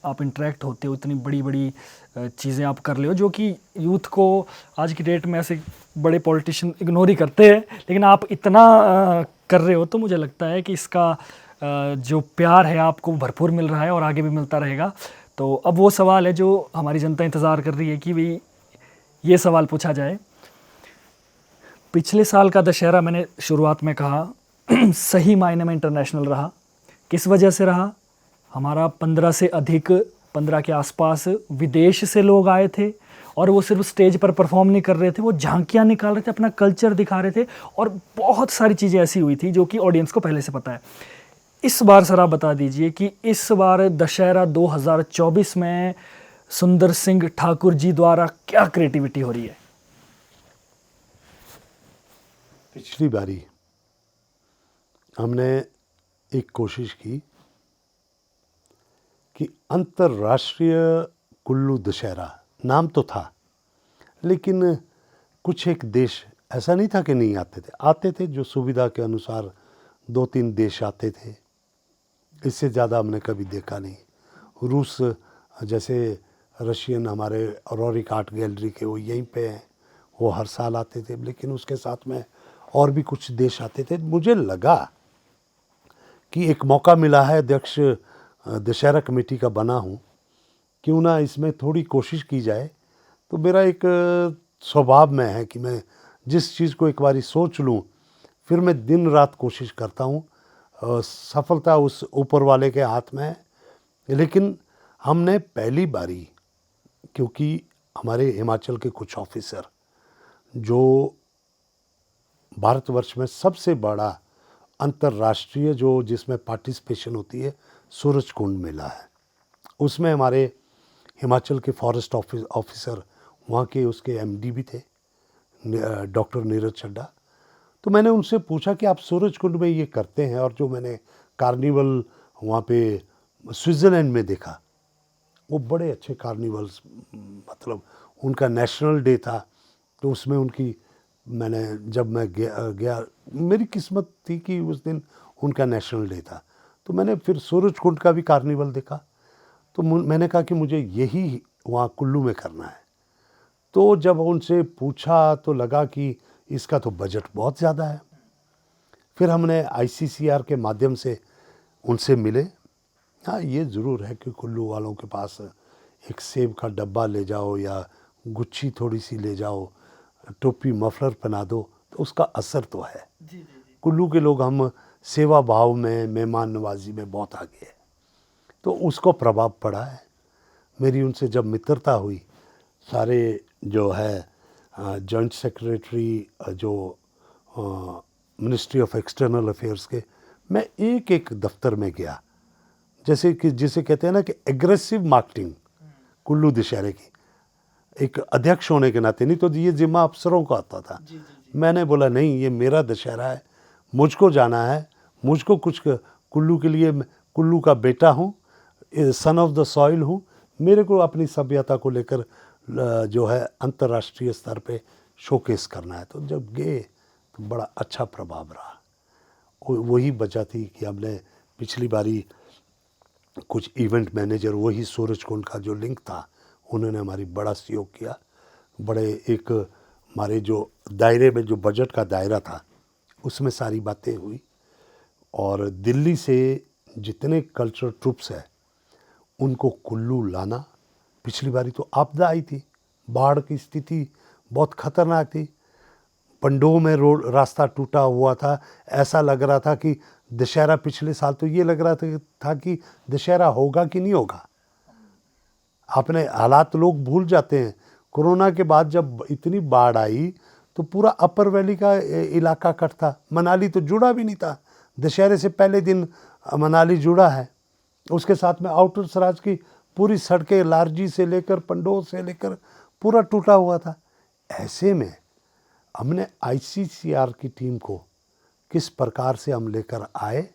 आप इंटरेक्ट होते हो, इतनी बड़ी बड़ी चीज़ें आप कर ले हो, जो कि यूथ को आज की डेट में ऐसे बड़े पॉलिटिशियन इग्नोर ही करते हैं, लेकिन आप इतना कर रहे हो, तो मुझे लगता है कि इसका जो प्यार है आपको भरपूर मिल रहा है और आगे भी मिलता रहेगा। तो अब वो सवाल है जो हमारी जनता इंतज़ार कर रही है कि भाई ये सवाल पूछा जाए। पिछले साल का दशहरा मैंने शुरुआत में कहा सही मायने में इंटरनेशनल रहा। किस वजह से रहा? हमारा 15 के आसपास विदेश से लोग आए थे और वो सिर्फ स्टेज पर परफॉर्म नहीं कर रहे थे, वो झांकियाँ निकाल रहे थे, अपना कल्चर दिखा रहे थे और बहुत सारी चीज़ें ऐसी हुई थी जो कि ऑडियंस को पहले से पता है। इस बार सर आप बता दीजिए कि इस बार दशहरा 2024 में सुंदर सिंह ठाकुर जी द्वारा क्या क्रिएटिविटी हो रही है? पिछली बारी हमने एक कोशिश की कि अंतर्राष्ट्रीय कुल्लू दशहरा नाम तो था, लेकिन कुछ एक देश ऐसा नहीं था कि नहीं आते थे जो सुविधा के अनुसार 2-3 देश आते थे। इससे ज़्यादा हमने कभी देखा नहीं। रूस जैसे रशियन हमारे रोरिक आर्ट गैलरी के वो यहीं पे हैं, वो हर साल आते थे, लेकिन उसके साथ में और भी कुछ देश आते थे। मुझे लगा कि एक मौका मिला है, अध्यक्ष दशहरा कमेटी का बना हूँ, क्यों ना इसमें थोड़ी कोशिश की जाए। तो मेरा एक स्वभाव में है कि मैं जिस चीज़ को एक बारी सोच लूँ, फिर मैं दिन रात कोशिश करता हूँ। सफलता उस ऊपर वाले के हाथ में है। लेकिन हमने पहली बारी, क्योंकि हमारे हिमाचल के कुछ ऑफिसर जो भारतवर्ष में सबसे बड़ा अंतर्राष्ट्रीय जो जिसमें पार्टिसिपेशन होती है सूरजकुंड मेला है, उसमें हमारे हिमाचल के फॉरेस्ट ऑफिसर वहाँ के उसके एमडी भी थे, डॉक्टर नीरज चड्ढा। तो मैंने उनसे पूछा कि आप सूरजकुंड में ये करते हैं, और जो मैंने कार्निवल वहाँ पे स्विट्ज़रलैंड में देखा, वो बड़े अच्छे कार्निवल्स, मतलब उनका नेशनल डे था। तो उसमें उनकी मैंने जब मैं गया मेरी किस्मत थी कि उस दिन उनका नेशनल डे था। तो मैंने फिर सूरजकुंड का भी कार्निवल देखा। तो मैंने कहा कि मुझे यही वहाँ कुल्लू में करना है। तो जब उनसे पूछा तो लगा कि इसका तो बजट बहुत ज़्यादा है। फिर हमने आईसीसीआर के माध्यम से उनसे मिले। हाँ, ये ज़रूर है कि कुल्लू वालों के पास एक सेब का डब्बा ले जाओ या गुच्छी थोड़ी सी ले जाओ, टोपी मफलर पहना दो, तो उसका असर तो है। कुल्लू के लोग हम सेवा भाव में, मेहमान नवाजी में बहुत आगे हैं, तो उसको प्रभाव पड़ा है। मेरी उनसे जब मित्रता हुई, सारे जो है जॉइंट सेक्रेटरी जो मिनिस्ट्री ऑफ एक्सटर्नल अफेयर्स के, मैं एक एक दफ्तर में गया, जैसे कि जिसे कहते हैं ना कि एग्रेसिव मार्केटिंग कुल्लू दशहरे की, एक अध्यक्ष होने के नाते। नहीं तो ये जिम्मा अफसरों का आता था। मैंने बोला नहीं, ये मेरा दशहरा है, मुझको जाना है, मुझको कुछ कुल्लू के लिए, कुल्लू का बेटा हूँ, सन ऑफ द सॉइल हूँ, मेरे को अपनी सभ्यता को लेकर जो है अंतर्राष्ट्रीय स्तर पे शोकेस करना है। तो जब गए तो बड़ा अच्छा प्रभाव रहा। वही वजह थी कि हमने पिछली बारी कुछ इवेंट मैनेजर, वही सूरजकुंड का जो लिंक था, उन्होंने हमारी बड़ा सहयोग किया। बड़े एक हमारे जो दायरे में जो बजट का दायरा था उसमें सारी बातें हुई। और दिल्ली से जितने कल्चरल ट्रुप्स हैं उनको कुल्लू लाना, पिछली बारी तो आपदा आई थी, बाढ़ की स्थिति बहुत खतरनाक थी, पंडोह में रोड रास्ता टूटा हुआ था, ऐसा लग रहा था कि दशहरा, पिछले साल तो ये लग रहा था कि दशहरा होगा कि नहीं होगा। आपने हालात लोग भूल जाते हैं। कोरोना के बाद जब इतनी बाढ़ आई तो पूरा अपर वैली का इलाका कट था, मनाली तो जुड़ा भी नहीं था। दशहरे से पहले दिन मनाली जुड़ा है, उसके साथ में आउटर सराज की पूरी सड़कें लारजी से लेकर पंडोह से लेकर पूरा टूटा हुआ था। ऐसे में हमने आईसीसीआर की टीम को किस प्रकार से हम लेकर आए,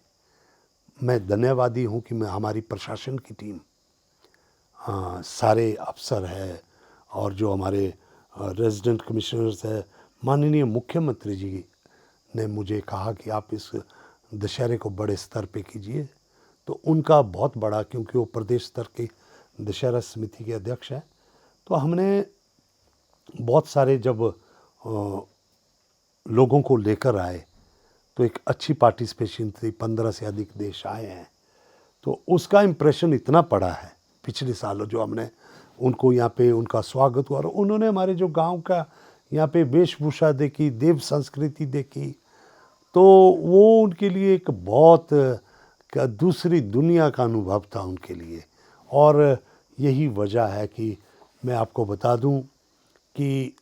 मैं धन्यवादी हूँ कि मैं हमारी प्रशासन की टीम, सारे अफसर है और जो हमारे रेजिडेंट कमिश्नर्स है, माननीय मुख्यमंत्री जी ने मुझे कहा कि आप इस दशहरे को बड़े स्तर पे कीजिए। तो उनका बहुत बड़ा, क्योंकि वो प्रदेश स्तर की दशहरा समिति के अध्यक्ष हैं, तो हमने बहुत सारे जब लोगों को लेकर आए तो एक अच्छी पार्टिसिपेशन थी, 15 से अधिक देश आए हैं। तो उसका इम्प्रेशन इतना पड़ा है पिछले सालों जो हमने उनको यहाँ पे उनका स्वागत हुआ, और उन्होंने हमारे जो गांव का यहाँ पे वेशभूषा देखी, देव संस्कृति देखी, तो वो उनके लिए एक बहुत दूसरी दुनिया का अनुभव था उनके लिए। और यही वजह है कि मैं आपको बता दूं कि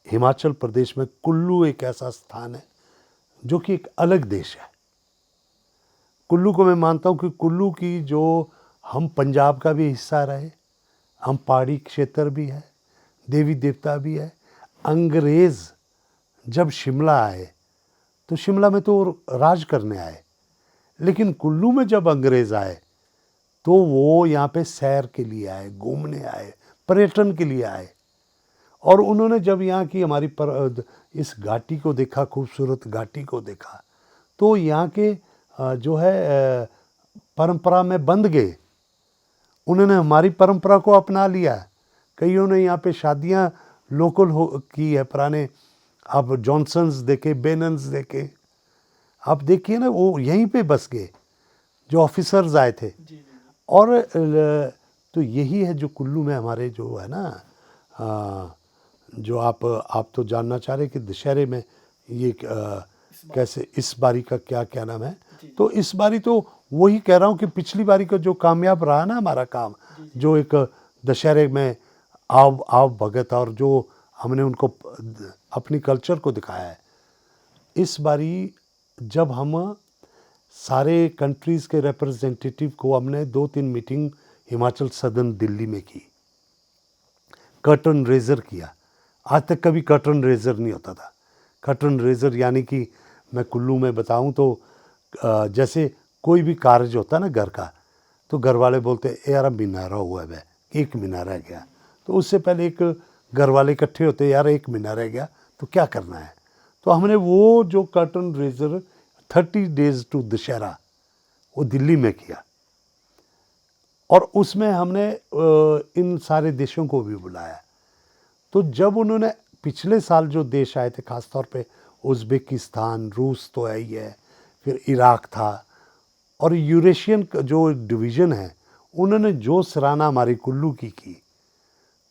हिमाचल प्रदेश में कुल्लू एक ऐसा स्थान है जो कि एक अलग देश है। कुल्लू को मैं मानता हूँ कि कुल्लू की जो, हम पंजाब का भी हिस्सा रहे, हम पहाड़ी क्षेत्र भी है, देवी देवता भी है। अंग्रेज़ जब शिमला आए तो शिमला में तो राज करने आए, लेकिन कुल्लू में जब अंग्रेज़ आए तो वो यहाँ पे सैर के लिए आए, घूमने आए, पर्यटन के लिए आए। और उन्होंने जब यहाँ की हमारी इस घाटी को देखा, खूबसूरत घाटी को देखा, तो यहाँ के जो है परंपरा में बंध गए। उन्होंने हमारी परंपरा को अपना लिया। कईयों ने यहाँ पे शादियाँ लोकल की है, पुराने, आप जॉनसन्स देखे, बेनन्स देखे, आप देखिए ना, वो यहीं पे बस गए जो ऑफिसर्स आए थे। और तो यही है जो कुल्लू में हमारे जो है ना, जो आप तो जानना चाह रहे कि दशहरे में ये कैसे इस बारी का क्या क्या नाम है। तो इस बारी तो वही कह रहा हूँ कि पिछली बारी का जो कामयाब रहा ना हमारा काम, जो एक दशहरे में आव भगत और जो हमने उनको अपनी कल्चर को दिखाया है, इस बारी जब हम सारे कंट्रीज़ के रिप्रेजेंटेटिव को हमने 2-3 मीटिंग हिमाचल सदन दिल्ली में की, कर्टन रेजर किया। आज तक कभी कर्टन रेजर नहीं होता था। कर्टन रेजर यानी कि मैं कुल्लू में बताऊं तो जैसे कोई भी कार्य होता ना घर का, तो घर वाले बोलते यार अब महीना रहा हुआ है, 1 महीना रह गया। तो उससे पहले एक घर वाले इकट्ठे होते, यार 1 महीना रह गया तो क्या करना है। तो हमने वो जो curtain raiser 30 days to Dussehra वो दिल्ली में किया, और उसमें हमने इन सारे देशों को भी बुलाया। तो जब उन्होंने पिछले साल जो देश आए थे, ख़ास तौर पे उज़्बेकिस्तान, रूस तो है ही है, फिर इराक था, और यूरेशियन जो डिवीज़न है उन्होंने जो सराहना हमारी कुल्लू की,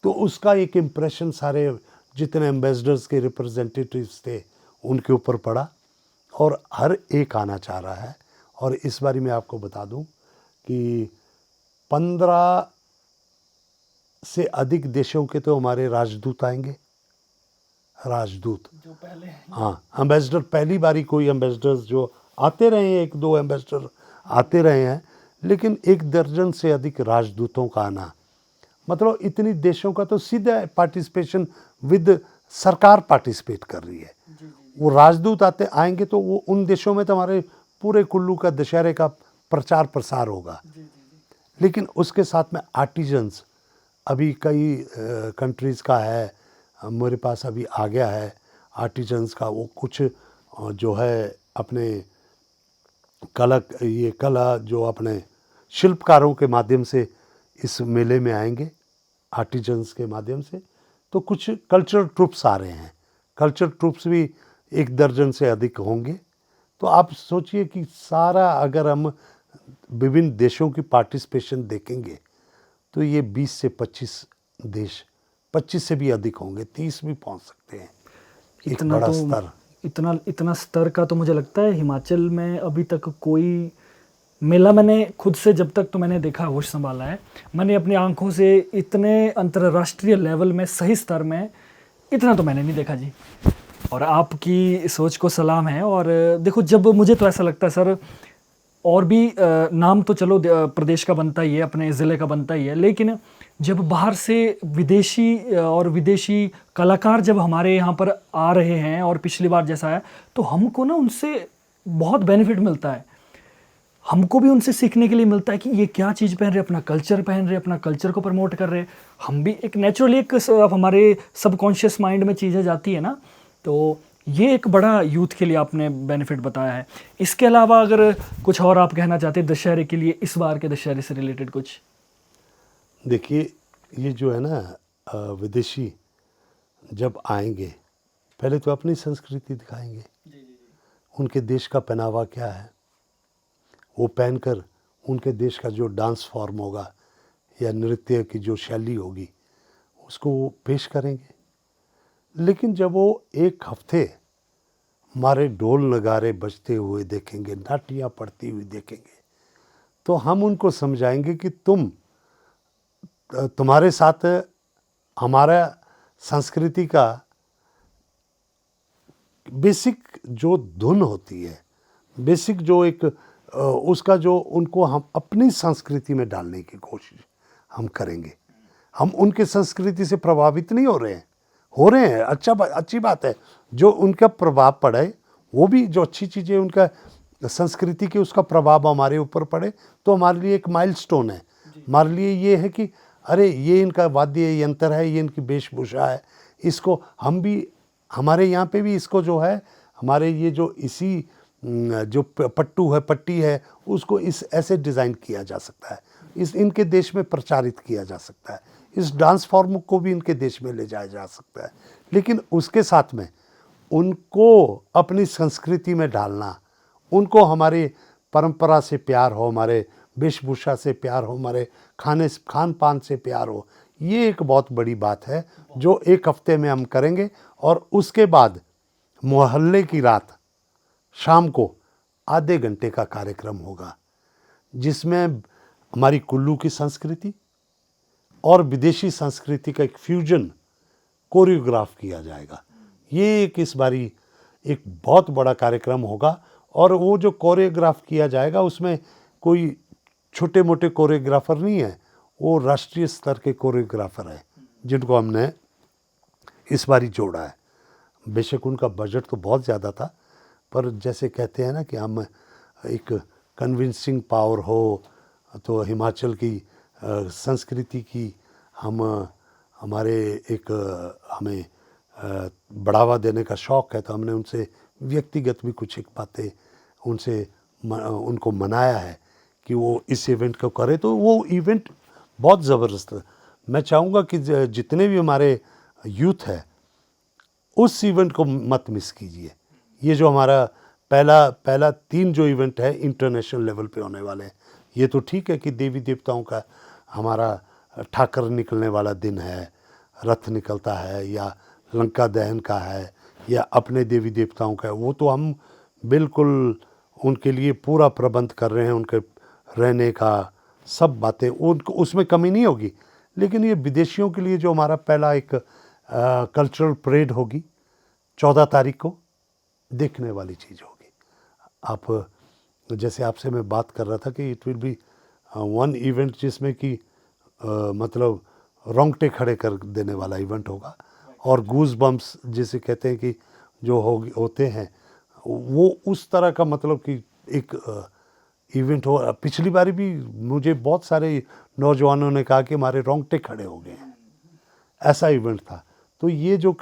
तो उसका एक इम्प्रेशन सारे जितने एम्बेसडर्स के रिप्रेजेंटेटिव्स थे उनके ऊपर पड़ा, और हर एक आना चाह रहा है। और इस बारी मैं आपको बता दूं कि 15 से अधिक देशों के तो हमारे राजदूत आएंगे, राजदूत जो पहले, हाँ, एम्बेसडर पहली बारी कोई एम्बेसडर्स जो आते रहे हैं, 1-2 एम्बेसडर आते रहे हैं, लेकिन 1 दर्जन से अधिक राजदूतों का आना, मतलब इतनी देशों का तो सीधा पार्टिसिपेशन विद सरकार पार्टिसिपेट कर रही है। वो राजदूत आएंगे तो वो उन देशों में तो हमारे पूरे कुल्लू का दशहरे का प्रचार प्रसार होगा। लेकिन उसके साथ में आर्टिजन्स अभी कई कंट्रीज़ का है, मेरे पास अभी आ गया है आर्टिजन्स का, वो कुछ जो है अपने कला जो अपने शिल्पकारों के माध्यम से इस मेले में आएंगे, आर्टिजन्स के माध्यम से। तो कुछ कल्चरल ट्रुप्स आ रहे हैं, कल्चरल ट्रुप्स भी 1 दर्जन से अधिक होंगे। तो आप सोचिए कि सारा अगर हम विभिन्न देशों की पार्टिसिपेशन देखेंगे तो ये 20 से 25 देश, 25 से भी अधिक होंगे, 30 भी पहुंच सकते हैं। एक बड़ा स्तर, इतना स्तर का तो मुझे लगता है हिमाचल में अभी तक कोई मेला मैंने खुद से जब तक तो मैंने देखा, होश संभाला है, मैंने अपनी आंखों से इतने अंतर्राष्ट्रीय लेवल में सही स्तर में इतना तो मैंने नहीं देखा जी। और आपकी सोच को सलाम है। और देखो, जब मुझे तो ऐसा लगता है सर, और भी नाम तो चलो प्रदेश का बनता ही है, अपने ज़िले का बनता ही है, लेकिन जब बाहर से विदेशी कलाकार जब हमारे यहाँ पर आ रहे हैं, और पिछली बार जैसा है, तो हमको ना उनसे बहुत बेनिफिट मिलता है। हमको भी उनसे सीखने के लिए मिलता है कि ये क्या चीज़ पहन रहे, अपना कल्चर पहन रहे, अपना कल्चर को प्रमोट कर रहे। हम भी एक नेचुरली एक हमारे सबकॉन्शियस माइंड में चीज़ें जाती है ना, तो ये एक बड़ा यूथ के लिए आपने बेनिफिट बताया है। इसके अलावा अगर कुछ और आप कहना चाहते हैं दशहरे के लिए, इस बार के दशहरे से रिलेटेड कुछ? देखिए, ये जो है ना विदेशी जब आएंगे, पहले तो अपनी संस्कृति दिखाएंगे, उनके देश का पहनावा क्या है, वो पहनकर उनके देश का जो डांस फॉर्म होगा या नृत्य की जो शैली होगी उसको वो पेश करेंगे। लेकिन जब वो 1 हफ्ते हमारे ढोल नगारे बजते हुए देखेंगे, नाटियाँ पड़ती हुई देखेंगे, तो हम उनको समझाएंगे कि तुम्हारे साथ हमारा संस्कृति का बेसिक जो धुन होती है, बेसिक जो एक उसका जो उनको हम अपनी संस्कृति में डालने की कोशिश हम करेंगे। हम उनके संस्कृति से प्रभावित नहीं हो रहे हैं, अच्छी बात है। जो उनका प्रभाव पड़े, वो भी जो अच्छी चीज़ें उनका संस्कृति के उसका प्रभाव हमारे ऊपर पड़े, तो हमारे लिए एक माइलस्टोन है। हमारे लिए ये है कि अरे ये इनका वाद्य यंत्र है, ये इनकी वेशभूषा है, इसको हम भी हमारे यहाँ पे भी इसको जो है हमारे ये जो इसी जो पट्टी है उसको इस ऐसे डिज़ाइन किया जा सकता है, इनके देश में प्रचारित किया जा सकता है, इस डांस फॉर्म को भी इनके देश में ले जाया जा सकता है। लेकिन उसके साथ में उनको अपनी संस्कृति में डालना, उनको हमारे परंपरा से प्यार हो, हमारे वेशभूषा से प्यार हो, हमारे खान पान से प्यार हो, ये एक बहुत बड़ी बात है जो एक हफ्ते में हम करेंगे। और उसके बाद मोहल्ले की रात शाम को आधे घंटे का कार्यक्रम होगा जिसमें हमारी कुल्लू की संस्कृति और विदेशी संस्कृति का एक फ्यूजन कोरियोग्राफ किया जाएगा। ये एक इस बारी एक बहुत बड़ा कार्यक्रम होगा। और वो जो कोरियोग्राफ किया जाएगा उसमें कोई छोटे मोटे कोरियोग्राफर नहीं है, वो राष्ट्रीय स्तर के कोरियोग्राफर हैं जिनको हमने इस बारी जोड़ा है। बेशक उनका बजट तो बहुत ज़्यादा था, पर जैसे कहते हैं ना कि हम एक कन्विंसिंग पावर हो, तो हिमाचल की संस्कृति की हमारे एक हमें बढ़ावा देने का शौक़ है, तो हमने उनसे व्यक्तिगत भी कुछ एक बातें उनको मनाया है कि वो इस इवेंट को करें। तो वो इवेंट बहुत ज़बरदस्त है। मैं चाहूँगा कि जितने भी हमारे यूथ है उस इवेंट को मत मिस कीजिए। ये जो हमारा पहला 3 जो इवेंट है इंटरनेशनल लेवल पे होने वाले हैं, ये तो ठीक है कि देवी देवताओं का हमारा ठाकर निकलने वाला दिन है, रथ निकलता है, या लंका दहन का है, या अपने देवी देवताओं का है, वो तो हम बिल्कुल उनके लिए पूरा प्रबंध कर रहे हैं, उनके रहने का सब बातें उनको उसमें कमी नहीं होगी। लेकिन ये विदेशियों के लिए जो हमारा पहला एक कल्चरल परेड होगी 14 तारीख को, देखने वाली चीज़ होगी। आप जैसे आपसे मैं बात कर रहा था कि it will be one event जिसमें कि मतलब रोंगटे खड़े कर देने वाला इवेंट होगा, और गूज बम्प्स जिसे कहते हैं कि जो होते हैं वो उस तरह का, मतलब कि एक इवेंट हो। पिछली बार भी मुझे बहुत सारे नौजवानों ने कहा कि हमारे रोंगटे खड़े हो गए हैं, ऐसा इवेंट था। तो ये जो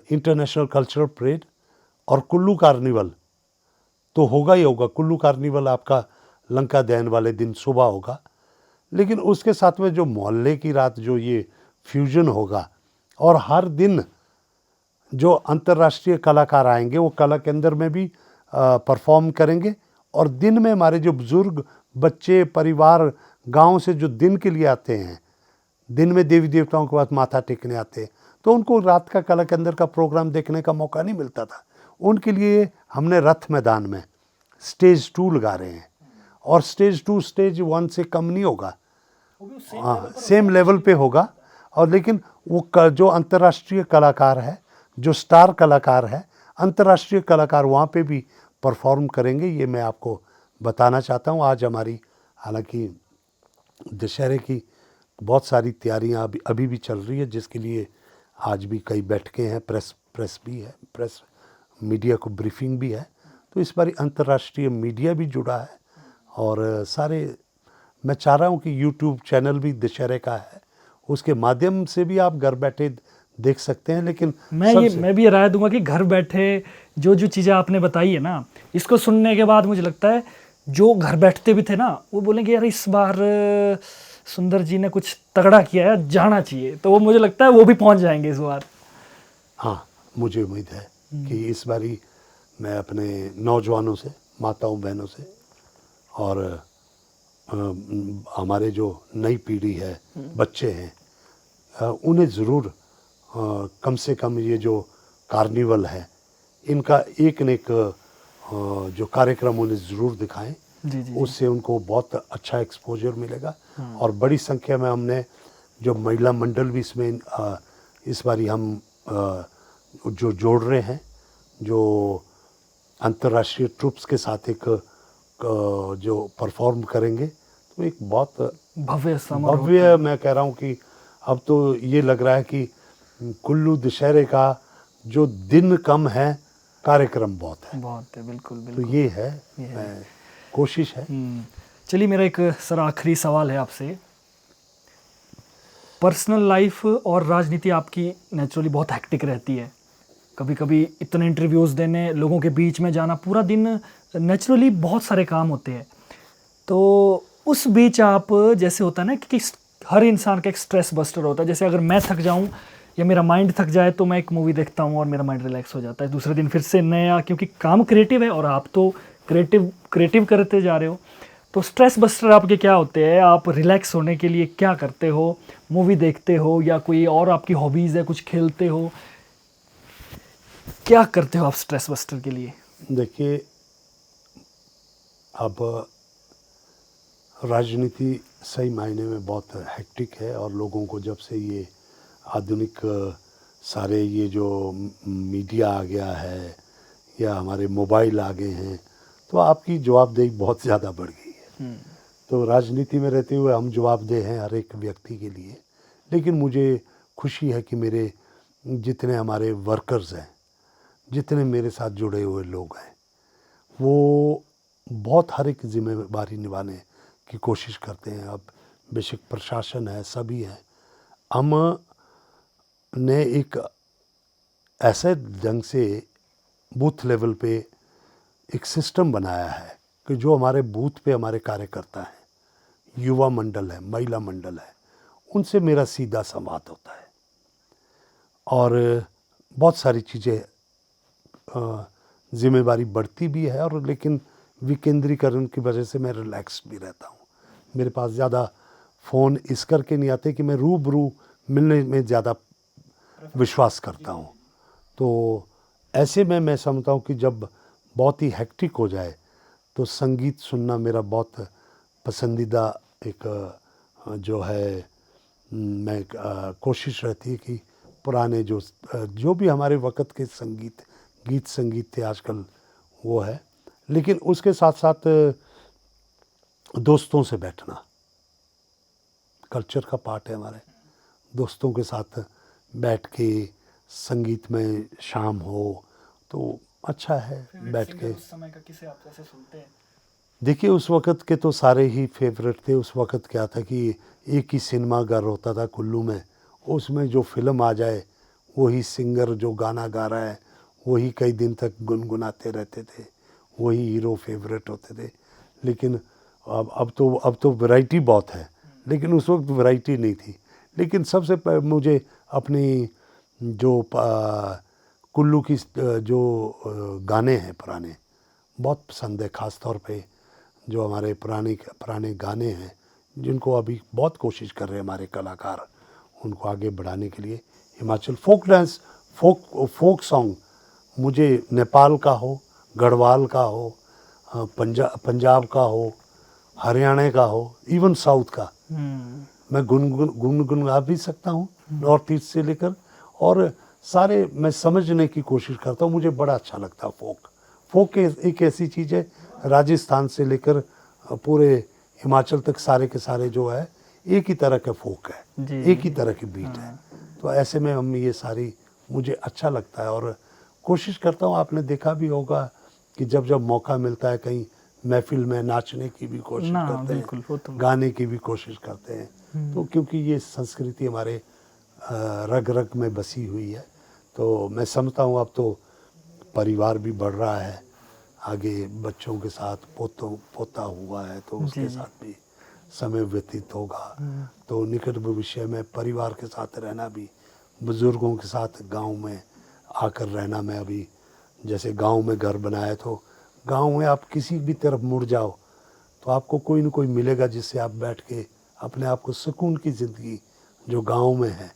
इंटरनेशनल कल्चरल परेड और कुल्लू कार्निवल तो होगा ही होगा। कुल्लू कार्निवल आपका लंका दहन वाले दिन सुबह होगा, लेकिन उसके साथ में जो मोहल्ले की रात जो ये फ्यूजन होगा, और हर दिन जो अंतर्राष्ट्रीय कलाकार आएंगे वो कला केंद्र में भी परफॉर्म करेंगे, और दिन में हमारे जो बुज़ुर्ग बच्चे परिवार गांव से जो दिन के लिए आते हैं, दिन में देवी देवताओं के पास माथा टेकने आते हैं, तो उनको रात का कला केंद्र का प्रोग्राम देखने का मौका नहीं मिलता था। उनके लिए हमने रथ मैदान में स्टेज 2 लगा रहे हैं, और स्टेज 2 स्टेज 1 से कम नहीं होगा, हाँ सेम लेवल पे होगा। और लेकिन वो जो अंतर्राष्ट्रीय कलाकार है, जो स्टार कलाकार है, अंतर्राष्ट्रीय कलाकार वहाँ पे भी परफॉर्म करेंगे। ये मैं आपको बताना चाहता हूँ। आज हमारी हालांकि दशहरे की बहुत सारी तैयारियाँ अभी भी चल रही है, जिसके लिए आज भी कई बैठकें हैं, प्रेस भी है, प्रेस मीडिया को ब्रीफिंग भी है। तो इस बार अंतर्राष्ट्रीय मीडिया भी जुड़ा है, और सारे मैं चाह रहा हूँ कि यूट्यूब चैनल भी दशहरे का है, उसके माध्यम से भी आप घर बैठे देख सकते हैं। लेकिन मैं भी ये राय दूंगा कि घर बैठे जो चीज़ें आपने बताई है ना, इसको सुनने के बाद मुझे लगता है जो घर बैठते भी थे ना, वो बोलेंगे यार इस बार सुंदर जी ने कुछ तगड़ा किया है, जाना चाहिए। तो वो मुझे लगता है वो भी पहुंच जाएंगे इस बार। हाँ, मुझे उम्मीद है कि इस बारी मैं अपने नौजवानों से, माताओं बहनों से, और हमारे जो नई पीढ़ी है, बच्चे हैं, उन्हें ज़रूर कम से कम ये जो कार्निवल है इनका एक न एक जो कार्यक्रम उन्हें ज़रूर दिखाएं। जी। उससे उनको बहुत अच्छा एक्सपोजर मिलेगा। और बड़ी संख्या में हमने जो महिला मंडल भी इसमें इस बारी हम जो जोड़ रहे हैं, जो अंतर्राष्ट्रीय ट्रूप्स के साथ एक जो परफॉर्म करेंगे, तो एक बहुत भव्य मैं कह रहा हूँ कि अब तो ये लग रहा है कि कुल्लू दशहरे का जो दिन कम है, कार्यक्रम बहुत है। बिल्कुल। तो ये है कोशिश है। चलिए, मेरा एक सर आखिरी सवाल है आपसे। पर्सनल लाइफ और राजनीति आपकी नेचुरली बहुत हेक्टिक रहती है, कभी कभी इतने इंटरव्यूज़ देने, लोगों के बीच में जाना, पूरा दिन नेचुरली बहुत सारे काम होते हैं। तो उस बीच आप, जैसे होता है ना कि हर इंसान का एक स्ट्रेस बस्टर होता है, जैसे अगर मैं थक जाऊं या मेरा माइंड थक जाए तो मैं एक मूवी देखता हूं और मेरा माइंड रिलैक्स हो जाता है, दूसरे दिन फिर से नया, क्योंकि काम क्रिएटिव है और आप तो क्रिएटिव करते जा रहे हो। तो स्ट्रेस बस्टर आपके क्या होते हैं? आप रिलैक्स होने के लिए क्या करते हो? मूवी देखते हो या कोई और आपकी हॉबीज़ है, कुछ खेलते हो? क्या करते हो आप स्ट्रेस बस्टर के लिए? देखिए, अब राजनीति सही मायने में बहुत हेक्टिक है, और लोगों को जब से ये आधुनिक सारे ये जो मीडिया आ गया है या हमारे मोबाइल आ गए हैं, तो आपकी जवाबदेही बहुत ज़्यादा बढ़ गई है। तो राजनीति में रहते हुए हम जवाबदेह हैं हर एक व्यक्ति के लिए, लेकिन मुझे खुशी है कि मेरे जितने हमारे वर्कर्स हैं, जितने मेरे साथ जुड़े हुए लोग हैं, वो बहुत हर एक जिम्मेदारी निभाने की कोशिश करते हैं। अब बेशक प्रशासन है, सभी है, हम ने एक ऐसे ढंग से बूथ लेवल पे एक सिस्टम बनाया है कि जो हमारे बूथ पे हमारे कार्यकर्ता हैं, युवा मंडल है, महिला मंडल है, उनसे मेरा सीधा संवाद होता है, और बहुत सारी चीज़ें जिम्मेदारी बढ़ती भी है, और लेकिन विकेंद्रीकरण की वजह से मैं रिलैक्स भी रहता हूँ। मेरे पास ज़्यादा फ़ोन इस करके नहीं आते कि मैं रूबरू मिलने में ज़्यादा विश्वास करता हूँ। तो ऐसे में मैं समझता हूँ कि जब बहुत ही हेक्टिक हो जाए तो संगीत सुनना मेरा बहुत पसंदीदा एक जो है, मैं कोशिश रहती है कि पुराने जो भी हमारे वक़्त के गीत संगीत थे आजकल वो है, लेकिन उसके साथ साथ दोस्तों से बैठना कल्चर का पार्ट है हमारे। दोस्तों के साथ बैठ के संगीत में शाम हो तो अच्छा है। बैठ के उस समय का किसे आप कैसे सुनते हैं? देखिए, उस वक़्त के तो सारे ही फेवरेट थे। उस वक़्त क्या था कि एक ही सिनेमा घर होता था कुल्लू में, उसमें जो फिल्म आ जाए वही सिंगर जो गाना गा रहा है वही कई दिन तक गुनगुनाते रहते थे, वही हीरो फेवरेट होते थे। लेकिन अब तो वैरायटी बहुत है, लेकिन उस वक्त वैरायटी नहीं थी। लेकिन सबसे मुझे अपनी जो कुल्लू की जो गाने हैं पुराने बहुत पसंद है, ख़ास तौर पे जो हमारे पुराने गाने हैं जिनको अभी बहुत कोशिश कर रहे हैं हमारे कलाकार उनको आगे बढ़ाने के लिए। Himachal folk dance, folk song, मुझे नेपाल का हो, गढ़वाल का हो, पंजाब का हो, हरियाणा का हो, इवन साउथ का, मैं गुनगुना भी सकता हूँ, नॉर्थ ईस्ट से लेकर, और सारे मैं समझने की कोशिश करता हूँ। मुझे बड़ा अच्छा लगता है फोक एक ऐसी चीज़ है, राजस्थान से लेकर पूरे हिमाचल तक सारे के सारे जो है एक ही तरह के फोक है, एक ही तरह की बीट है। तो ऐसे में हम ये सारी मुझे अच्छा लगता है, और कोशिश करता हूँ। आपने देखा भी होगा कि जब जब मौका मिलता है कहीं महफिल में नाचने की भी कोशिश करते हैं, गाने की भी कोशिश करते हैं। तो क्योंकि ये संस्कृति हमारे रग रग में बसी हुई है, तो मैं समझता हूँ अब तो परिवार भी बढ़ रहा है, आगे बच्चों के साथ पोता हुआ है तो उसके साथ भी समय व्यतीत होगा। तो निकट भविष्य में परिवार के साथ रहना भी, बुज़ुर्गों के साथ गांव में आकर रहना। मैं अभी जैसे गांव में घर बनाया, तो गांव में आप किसी भी तरफ मुड़ जाओ तो आपको कोई न कोई मिलेगा जिससे आप बैठ के अपने आप को सुकून की ज़िंदगी जो गांव में है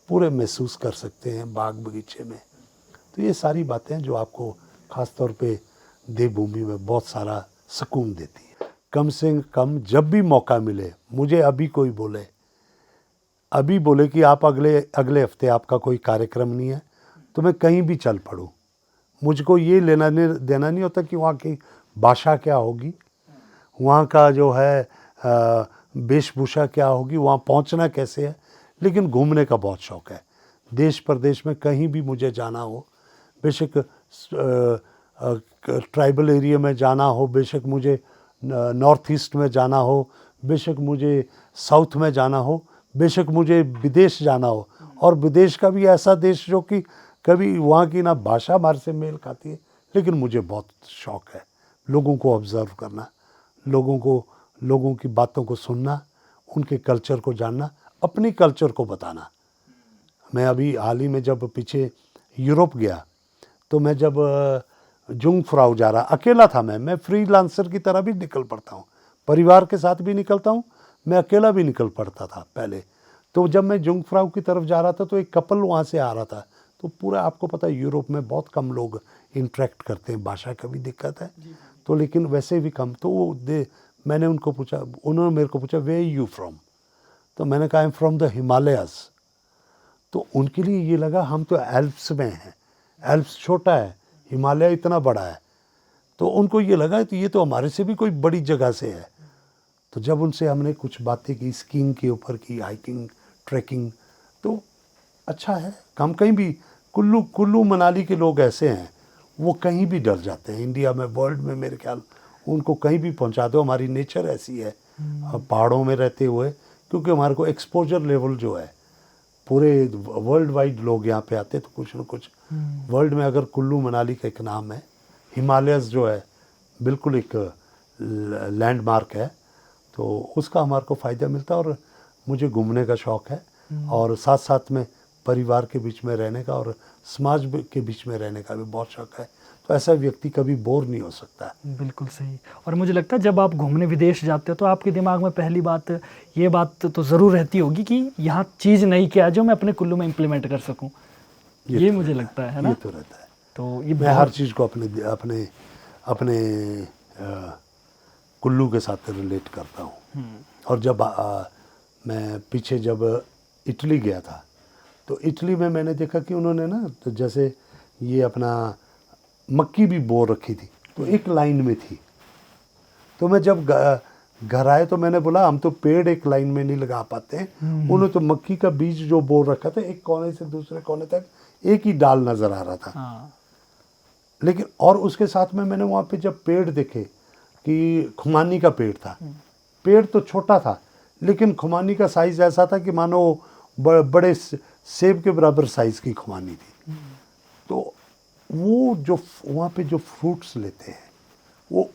पूरे महसूस कर सकते हैं, बाग बगीचे में। तो ये सारी बातें जो आपको ख़ास तौर पे देवभूमि में बहुत सारा सुकून देती है। कम से कम जब भी मौका मिले, मुझे अभी कोई बोले कि आप अगले हफ्ते आपका कोई कार्यक्रम नहीं है, तो मैं कहीं भी चल पड़ूँ। मुझको ये लेना देना नहीं होता कि वहाँ की भाषा क्या होगी, वहाँ का जो है वेशभूषा क्या होगी, वहाँ पहुँचना कैसे है, लेकिन घूमने का बहुत शौक़ है। देश प्रदेश में कहीं भी मुझे जाना हो, बेशक ट्राइबल एरिया में जाना हो, बेशक मुझे नॉर्थ ईस्ट में जाना हो, बेशक मुझे साउथ में जाना हो, बेशक मुझे विदेश जाना हो, और विदेश का भी ऐसा देश जो कि कभी वहाँ की ना भाषा हमारे से मेल खाती है, लेकिन मुझे बहुत शौक़ है लोगों को ऑब्ज़र्व करना, लोगों की बातों को सुनना, उनके कल्चर को जानना, अपनी कल्चर को बताना। मैं अभी हाल ही में जब पीछे यूरोप गया, तो मैं जब जुंगफ्राउ जा रहा, अकेला था मैं फ्रीलांसर की तरह भी निकल पड़ता हूँ, परिवार के साथ भी निकलता हूँ, मैं अकेला भी निकल पड़ता था पहले। तो जब मैं जुंगफ्राउ की तरफ जा रहा था तो एक कपल वहाँ से आ रहा था, तो पूरा आपको पता है यूरोप में बहुत कम लोग इंटरेक्ट करते हैं, भाषा का भी दिक्कत है तो, लेकिन वैसे भी कम। तो वो मैंने उनको पूछा, उन्होंने मेरे को पूछा वे यू फ्रॉम, तो मैंने कहा I am from the Himalayas. तो उनके लिए ये लगा हम तो एल्प्स में हैं, एल्प्स छोटा है, हिमालय इतना बड़ा है, तो उनको ये लगा तो ये तो हमारे से भी कोई बड़ी जगह से है। तो जब उनसे हमने कुछ बातें की स्कीइंग के ऊपर की, हाइकिंग, ट्रैकिंग, तो अच्छा है। हम कहीं भी, कुल्लू मनाली के लोग ऐसे हैं, वो कहीं भी डर जाते हैं इंडिया में, वर्ल्ड में, मेरे ख्याल उनको कहीं भी पहुंचा दो। हमारी नेचर ऐसी है पहाड़ों में रहते हुए, क्योंकि हमारे को एक्सपोजर लेवल जो है, पूरे वर्ल्ड वाइड लोग यहाँ पे आते हैं, तो कुछ न कुछ वर्ल्ड में, अगर कुल्लू मनाली का एक नाम है, हिमालयस जो है बिल्कुल एक लैंडमार्क है, तो उसका हमारे को फ़ायदा मिलता है। और मुझे घूमने का शौक़ है, और साथ साथ में परिवार के बीच में रहने का और समाज के बीच में रहने का भी बहुत शौक़ है। तो ऐसा व्यक्ति कभी बोर नहीं हो सकता है। बिल्कुल सही। और मुझे लगता है जब आप घूमने विदेश जाते हो तो आपके दिमाग में पहली बात ये बात तो ज़रूर रहती होगी कि यहाँ चीज़ नहीं क्या है जो मैं अपने कुल्लू में इम्प्लीमेंट कर सकूँ, ये तो मुझे लगता है ना। ये तो रहता है। तो ये मैं हर चीज़ को अपने अपने अपने कुल्लू के साथ रिलेट करता हूँ। और जब मैं पीछे जब इटली गया था, तो इटली में मैंने देखा कि उन्होंने ना, तो जैसे ये अपना मक्की भी बो रखी थी, तो एक लाइन में थी। तो मैं जब घर आए तो मैंने बोला हम तो पेड़ एक लाइन में नहीं लगा पाते हैं, उन्होंने तो मक्की का बीज जो बो रखा था, एक कोने से दूसरे कोने तक एक ही डाल नज़र आ रहा था। लेकिन और उसके साथ में मैंने वहाँ पे जब पेड़ देखे कि खुमानी का पेड़ था, पेड़ तो छोटा था लेकिन खुमानी का साइज़ ऐसा था कि मानो बड़े सेब के बराबर साइज़ की खुमानी थी। तो वो जो वहाँ पे जो फ्रूट्स लेते हैं वो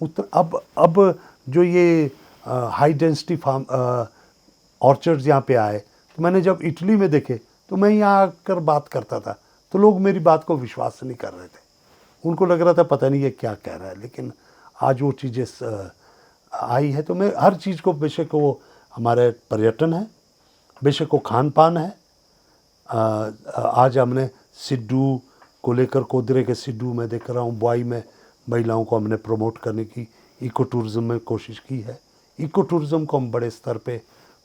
अब जो ये हाई डेंसिटी फार्म ऑर्चर्ड्स यहाँ पे आए, तो मैंने जब इटली में देखे तो मैं यहाँ आकर बात करता था तो लोग मेरी बात को विश्वास नहीं कर रहे थे, उनको लग रहा था पता नहीं ये क्या कह रहा है। लेकिन आज वो चीज़ें आई है, तो मैं हर चीज़ को, बेशक वो हमारे पर्यटन है, बेशक वो खान पान है। आज हमने सिड्डू को लेकर, कोदरे के सिड्डू में देख रहा हूँ, बुआई में महिलाओं को हमने प्रमोट करने की इको टूरिज़्म में कोशिश की है। इको टूरिज़्म को हम बड़े स्तर पे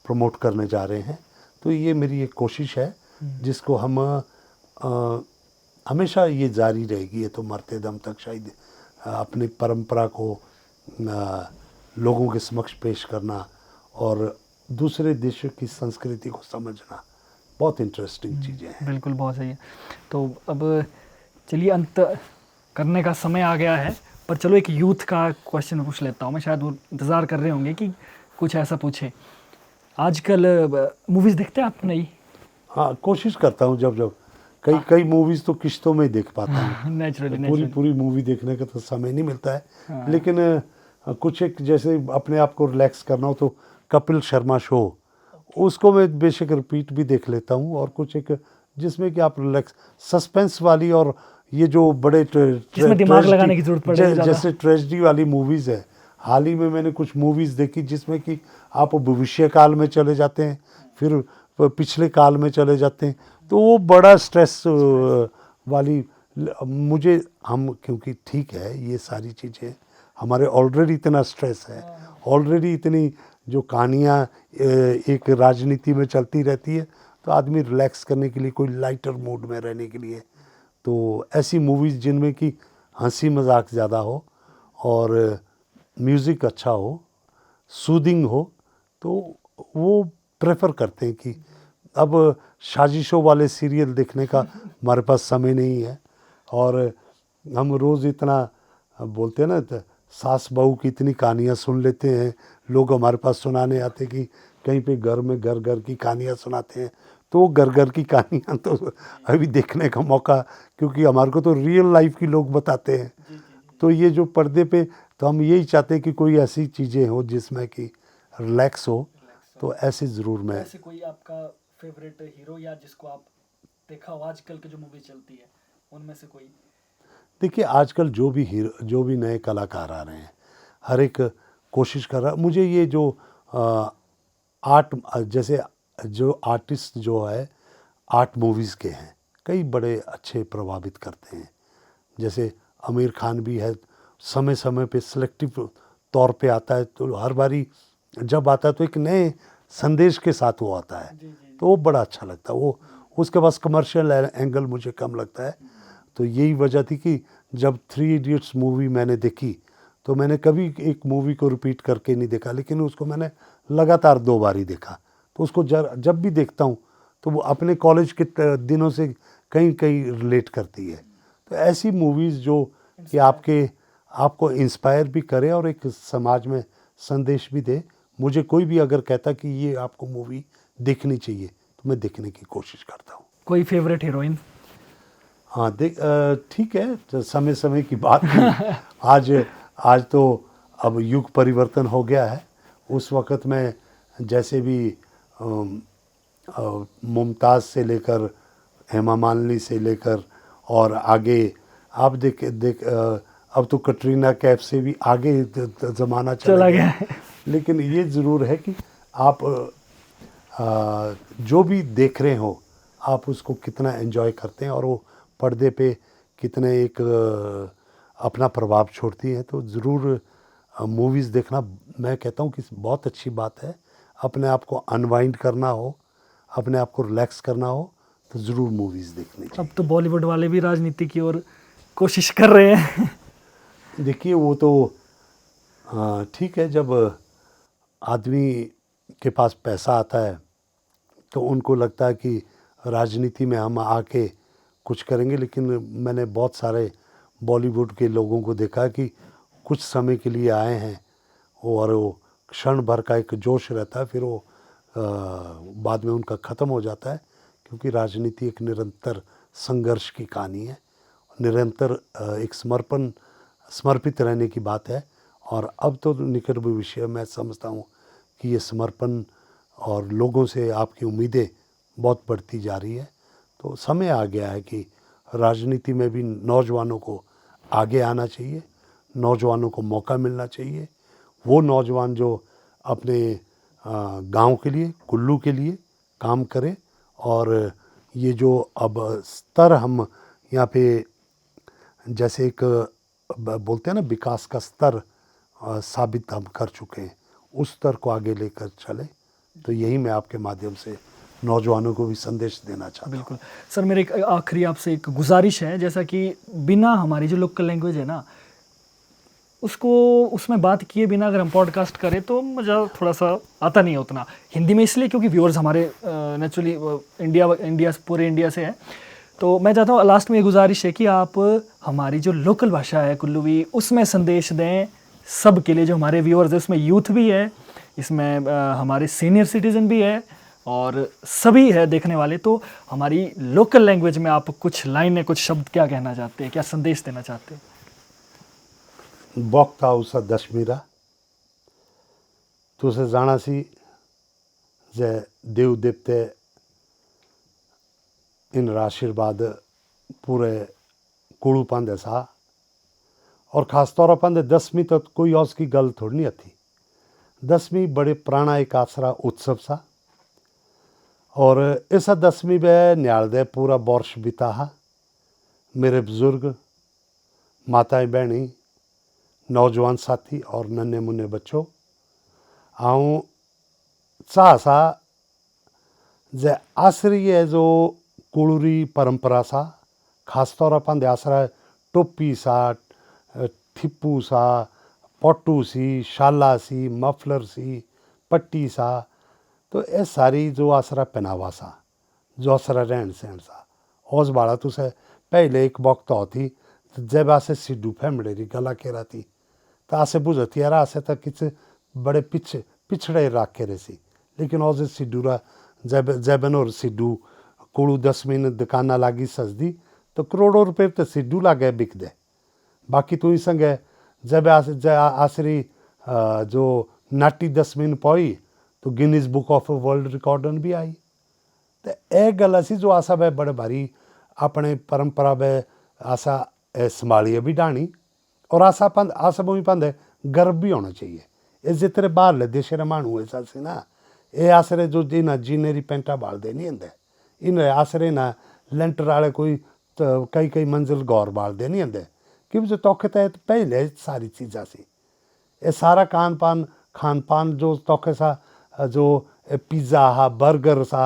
प्रमोट करने जा रहे हैं। तो ये मेरी एक कोशिश है जिसको हम हमेशा ये जारी रहेगी, ये तो मरते दम तक शायद अपनी परंपरा को लोगों के समक्ष पेश करना और दूसरे देशों की संस्कृति को समझना बहुत इंटरेस्टिंग चीज़ें हैं। बिल्कुल, बहुत सही है। तो अब चलिए अंत करने का समय आ गया है, पर चलो एक यूथ का क्वेश्चन पूछ लेता हूँ मैं, शायद वो इंतज़ार कर रहे होंगे कि कुछ ऐसा पूछे। आजकल मूवीज़ देखते हैं आप? नहीं? हाँ, कोशिश करता हूँ जब कई मूवीज़ तो किश्तों में देख पाता हूँ। नेचुरली पूरी मूवी देखने का तो समय नहीं मिलता है। लेकिन कुछ एक जैसे अपने आप को रिलैक्स करना हो तो कपिल शर्मा शो, उसको मैं बेशक रिपीट भी देख लेता हूँ। और कुछ एक जिसमें कि आप रिलैक्स, सस्पेंस वाली, और ये जो बड़े जिसमें दिमाग लगाने की जरूरत पड़े जैसे ट्रेजेडी वाली मूवीज़ है। हाल ही में मैंने कुछ मूवीज़ देखी जिसमें कि आप भविष्य काल में चले जाते हैं, फिर पिछले काल में चले जाते हैं, तो वो बड़ा स्ट्रेस वाली मुझे, हम क्योंकि ठीक है ये सारी चीज़ें हमारे ऑलरेडी इतना स्ट्रेस है, ऑलरेडी इतनी जो कहानियाँ एक राजनीति में चलती रहती है, तो आदमी रिलैक्स करने के लिए, कोई लाइटर मूड में रहने के लिए, तो ऐसी मूवीज़ जिनमें कि हंसी मजाक ज़्यादा हो और म्यूज़िक अच्छा हो, सूदिंग हो, तो वो प्रेफर करते हैं। कि अब साजिशों वाले सीरियल देखने का हमारे पास समय नहीं है, और हम रोज़ इतना बोलते हैं ना, सास बहू की इतनी कहानियाँ सुन लेते हैं, लोग हमारे पास सुनाने आते कि कहीं पे घर में घर की कहानियाँ सुनाते हैं, तो घर की कहानियाँ तो अभी देखने का मौका, क्योंकि हमारे को तो रियल लाइफ की लोग बताते हैं। तो ये जो पर्दे पे, तो हम यही चाहते हैं कि कोई ऐसी चीज़ें हो जिसमें कि रिलैक्स हो, तो ऐसे ज़रूर मैं। ऐसे कोई आपका फेवरेट हीरो या जिसको आप देखा हो आजकल की जो मूवी चलती है उनमें से कोई? देखिए आजकल जो भी नए कलाकार आ रहे हैं, हर एक कोशिश कर रहा। मुझे ये जो आर्ट, जैसे जो आर्टिस्ट जो है आर्ट मूवीज़ के हैं, कई बड़े अच्छे प्रभावित करते हैं। जैसे आमिर खान भी है, समय समय पे सिलेक्टिव तौर पे आता है, तो हर बारी जब आता है तो एक नए संदेश के साथ वो आता है, तो वो बड़ा अच्छा लगता है। वो उसके पास कमर्शियल एंगल मुझे कम लगता है। तो यही वजह थी कि जब 3 इडियट्स मूवी मैंने देखी तो मैंने कभी एक मूवी को रिपीट करके नहीं देखा, लेकिन उसको मैंने लगातार 2 बार ही देखा। तो उसको जब भी देखता हूँ तो वो अपने कॉलेज के दिनों से कहीं कहीं रिलेट करती है। तो ऐसी मूवीज़ जो कि आपको इंस्पायर भी करे और एक समाज में संदेश भी दे। मुझे कोई भी अगर कहता कि ये आपको मूवी देखनी चाहिए तो मैं देखने की कोशिश करता हूँ। कोई फेवरेट हीरोइन? हाँ, ठीक है, तो समय समय की बात नहीं। आज तो अब युग परिवर्तन हो गया है। उस वक़्त में जैसे भी मुमताज़ से लेकर हेमा मालिनी से लेकर और आगे आप अब तो कटरीना कैफ से भी आगे ज़माना चला गया है। लेकिन ये ज़रूर है कि आप जो भी देख रहे हो आप उसको कितना एंजॉय करते हैं और वो पर्दे पे कितने एक अपना प्रभाव छोड़ती है। तो ज़रूर मूवीज़ देखना मैं कहता हूँ कि बहुत अच्छी बात है। अपने आप को अनवाइंड करना हो, अपने आप को रिलैक्स करना हो तो ज़रूर मूवीज़ देखनी चाहिए। अब तो बॉलीवुड वाले भी राजनीति की ओर कोशिश कर रहे हैं। देखिए वो तो ठीक है, जब आदमी के पास पैसा आता है तो उनको लगता है कि राजनीति में हम आके कुछ करेंगे। लेकिन मैंने बहुत सारे बॉलीवुड के लोगों को देखा कि कुछ समय के लिए आए हैं और वो क्षण भर का एक जोश रहता है, फिर वो बाद में उनका ख़त्म हो जाता है। क्योंकि राजनीति एक निरंतर संघर्ष की कहानी है, निरंतर एक समर्पित रहने की बात है। और अब तो निकट भविष्य मैं समझता हूँ कि ये समर्पण और लोगों से आपकी उम्मीदें बहुत बढ़ती जा रही है। तो समय आ गया है कि राजनीति में भी नौजवानों को आगे आना चाहिए, नौजवानों को मौका मिलना चाहिए। वो नौजवान जो अपने गांव के लिए, कुल्लू के लिए काम करे। और ये जो अब स्तर हम यहाँ पे जैसे एक बोलते हैं ना विकास का स्तर साबित हम कर चुके हैं, उस स्तर को आगे लेकर चले। तो यही मैं आपके माध्यम से नौजवानों को भी संदेश देना चाहता हूँ। बिल्कुल सर, मेरे एक आखिरी आपसे एक गुजारिश है, जैसा कि बिना हमारी जो लोकल लैंग्वेज है ना उसको उसमें बात किए बिना अगर हम पॉडकास्ट करें तो मज़ा थोड़ा सा आता नहीं है उतना। हिंदी में इसलिए क्योंकि व्यूअर्स हमारे नेचुरली इंडिया पूरे इंडिया से हैं। तो मैं चाहता हूँ लास्ट में ये गुजारिश है कि आप हमारी जो लोकल भाषा है कुल्लूवी उसमें संदेश दें सब के लिए, जो हमारे व्यूअर्स हैं उसमें यूथ भी है, इसमें हमारे सीनियर सिटीज़न भी है और सभी है देखने वाले। तो हमारी लोकल लैंग्वेज में आप कुछ लाइनें, कुछ शब्द क्या कहना चाहते हैं, क्या संदेश देना चाहते हैं? वक्त उसा दशमीरा तुसे जाना सी जय देव देवते इन आशीर्वाद पूरे कुड़ू पांदे सा। और ख़ास तौर पर 10वीं तो कोई और की गल थोड़ी नहीं थी। 10वीं बड़े पुराना एक आसरा उत्सव सा और इस 10वीं में न्याल दे पूरा वर्ष बिता हा। मेरे बुजुर्ग, माताएं, बहनी, नौजवान साथी और नन्हे मुन्ने बच्चों, आऊँ चाह सा जे आसरी है जो कुड़ूरी परंपरा सा, खास तौर पर आसरा टोपी सा, थिप्पू सा, पट्टू सी, शाला सी, मफलर सी, पट्टी सा। तो ये सारी जो आसरा पहनावा सा, जो आसरा रहन सहन सा, ओस बाड़ा तुसे पहले एक वक्त होती जब आसे सिड्डू फैमड़ेरी गला के रहती तो आसे बुझती यार आसे तक किस बड़े पिछड़े राखे रहे सी। लेकिन ओसे सिड्डूरा जैबन और सिड्डू कुड़ू 10वीं दुकाना लागी सजदी तो करोड़ों रुपये तो सिड्डू लागे बिक दे। बाकी तू ही संगे जब आसरी जो नाटी 10वीं पाई तो गिनीज बुक ऑफ वर्ल्ड रिकॉर्डन भी आई। तो यह गल असी जो आसा वह बड़े भारी अपने परंपरा वह आसा संभालिए भी डाणी और आसा भी पांदे गर्व भी होना चाहिए। ये जितने बाहरले देशे मानू ऐसा सी ना ये आसरे जो इन्हें जीनेरी पेंटा बालते नहीं होंगे इन्हें आसरे ना लेंटर वाले कोई तो कई कई मंजिल गौर बालते नहीं होंगे क्योंकि जो तौखे तहत पहले सारी चीज़ा सी ये सारा खान पान जो तौखे सा जो पिज़्ज़ा हा बर्गर सा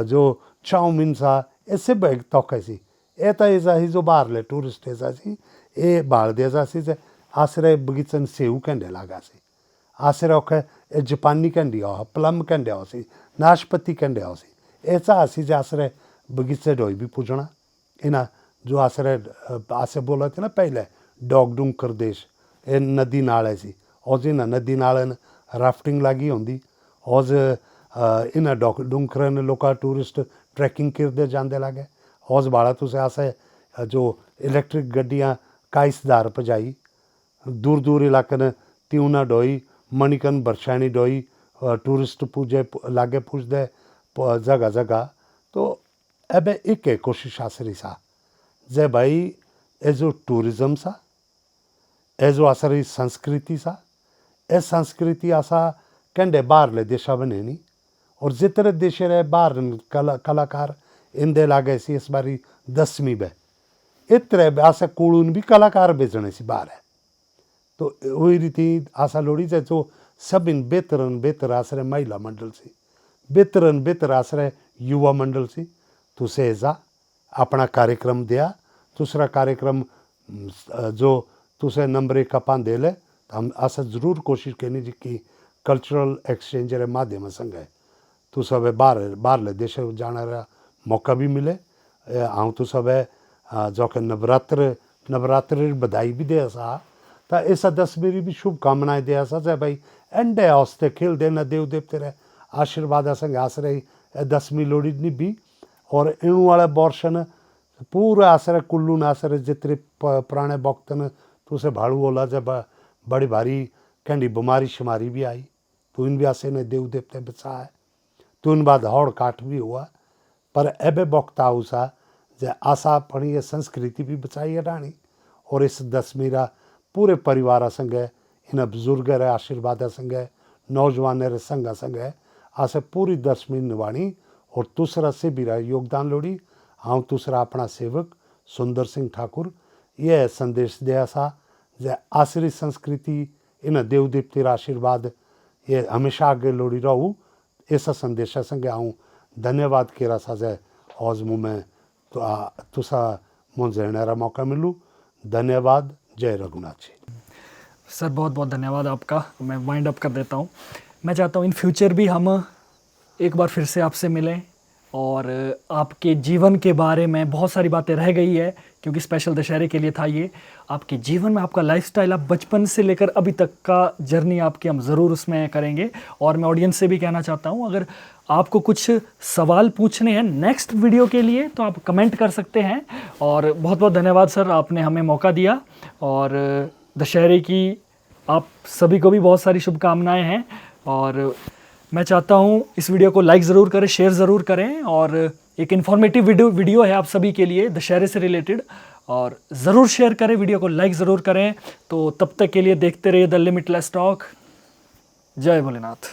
जो चाउमीन सा ये सब एक तौखे सी ये तो ऐसा ही जो बाहरले टूरिस्ट ऐसा सी ये बाल दे ऐसा सी आसरे बगीचन सेव कहते लगा सी आसरे औखे जापानी कहते हो प्लम कहते हो सी नाशपति कहते हो सी ऐसा आसी जो आसरे बगीचे डोई भी पूजना इना जो आसरे आसे बोला थे ना पहले डॉगडुंग प्रदेश ये नदी नाले सी और जिन नदी नाले राफ्टिंग लगी होंगी और इन डॉगडुंग ने लोग टूरिस्ट ट्रैकिंग करते जाते लगे और बाड़ा तुसे आसे जो इलेक्ट्रिक गड्डियाँ काइसदार पजाई दूर दूर इलाके ने त्यूना डोई मणिकन बरछाणी डोई टूरिस्ट पूजे लागे पूछते जगह जगह तो अब एक कोशिश आसरी सा जे भाई ए जो टूरिज्म सा ए जो आसरी संस्कृति सा ए संस्कृति आसा कहते बाहरले देशा बने नहीं और जितने देश रहे बाहर कलाकार इंदे लागे सी इस बारी 10वीं बे इतने आसा कुड़ून भी कलाकार बेचने सी बाहर है तो वही रीति आशा लोड़ी से जो सब इन बेहतर आश्रय महिला मंडल से बेहतर आश्रय युवा मंडल से तुसे ऐसा अपना कार्यक्रम दिया दूसरा कार्यक्रम जो तुसे नंबर 1 का पान दे ले तो हम आशा ज़रूर कोशिश करनी जी कि कल्चरल एक्सचेंज के माध्यम संग है तू सब बाहरले देश जाने का मौका भी मिले आऊँ तो सब जो कि नवरात्र बधाई भी दे सा तो ऐसा 10 मेरी भी शुभकामनाएं दे सा चाहे भाई एंडे हौसते खेल देना देव देवते रहे आशीर्वाद संग आश्रय 10वीं लोड़ी निभी और इणु वाले बॉर्शन पूरा आश्रय कुल्लू आश्रय जितने पुराने वक्त ने तुसे भाड़ू होला जब बड़ी भारी कहती बीमारी शुमारी भी आई तो इन भी आसे ने देव देवते बचा है तो इन बाद हौड़ काट भी हुआ पर एबे वक्त आऊसा जे आशा पड़ी ये संस्कृति भी बचाई है रानी और इस 10वीं रा पूरे परिवार संग इन बुजुर्ग रे आशीर्वाद संग नौजवान रे संग आसे पूरी 10वीं निभानी और दूसरा से भी योगदान लोड़ी हाँ दूसरा अपना सेवक सुंदर सिंह ठाकुर यह संदेश दिया सा जे आसरी संस्कृति इन देव देवती आशीर्वाद ये हमेशा आगे लोड़ी रहूँ ऐसा संदेश संग आऊँ धन्यवाद केरा सा जे हौज मुँह में तो तुसा मुझे रा मौका मिलूँ धन्यवाद जय रघुनाथ जी सर बहुत बहुत धन्यवाद आपका मैं वाइंड अप कर देता हूँ मैं चाहता हूँ इन फ्यूचर भी हम एक बार फिर से आपसे मिलें और आपके जीवन के बारे में बहुत सारी बातें रह गई है क्योंकि स्पेशल दशहरे के लिए था ये आपके जीवन में आपका लाइफस्टाइल आप बचपन से लेकर अभी तक का जर्नी आपकी हम ज़रूर उसमें करेंगे और मैं ऑडियंस से भी कहना चाहता हूँ अगर आपको कुछ सवाल पूछने हैं नेक्स्ट वीडियो के लिए तो आप कमेंट कर सकते हैं और बहुत बहुत धन्यवाद सर आपने हमें मौका दिया और दशहरे की आप सभी को भी बहुत सारी शुभकामनाएं हैं और मैं चाहता हूं इस वीडियो को लाइक ज़रूर करें शेयर ज़रूर करें और एक इन्फॉर्मेटिव वीडियो है आप सभी के लिए दशहरे से रिलेटेड और ज़रूर शेयर करें वीडियो को लाइक ज़रूर करें तो तब तक के लिए देखते रहिए द लिमिटलेस टॉक जय भोलेनाथ।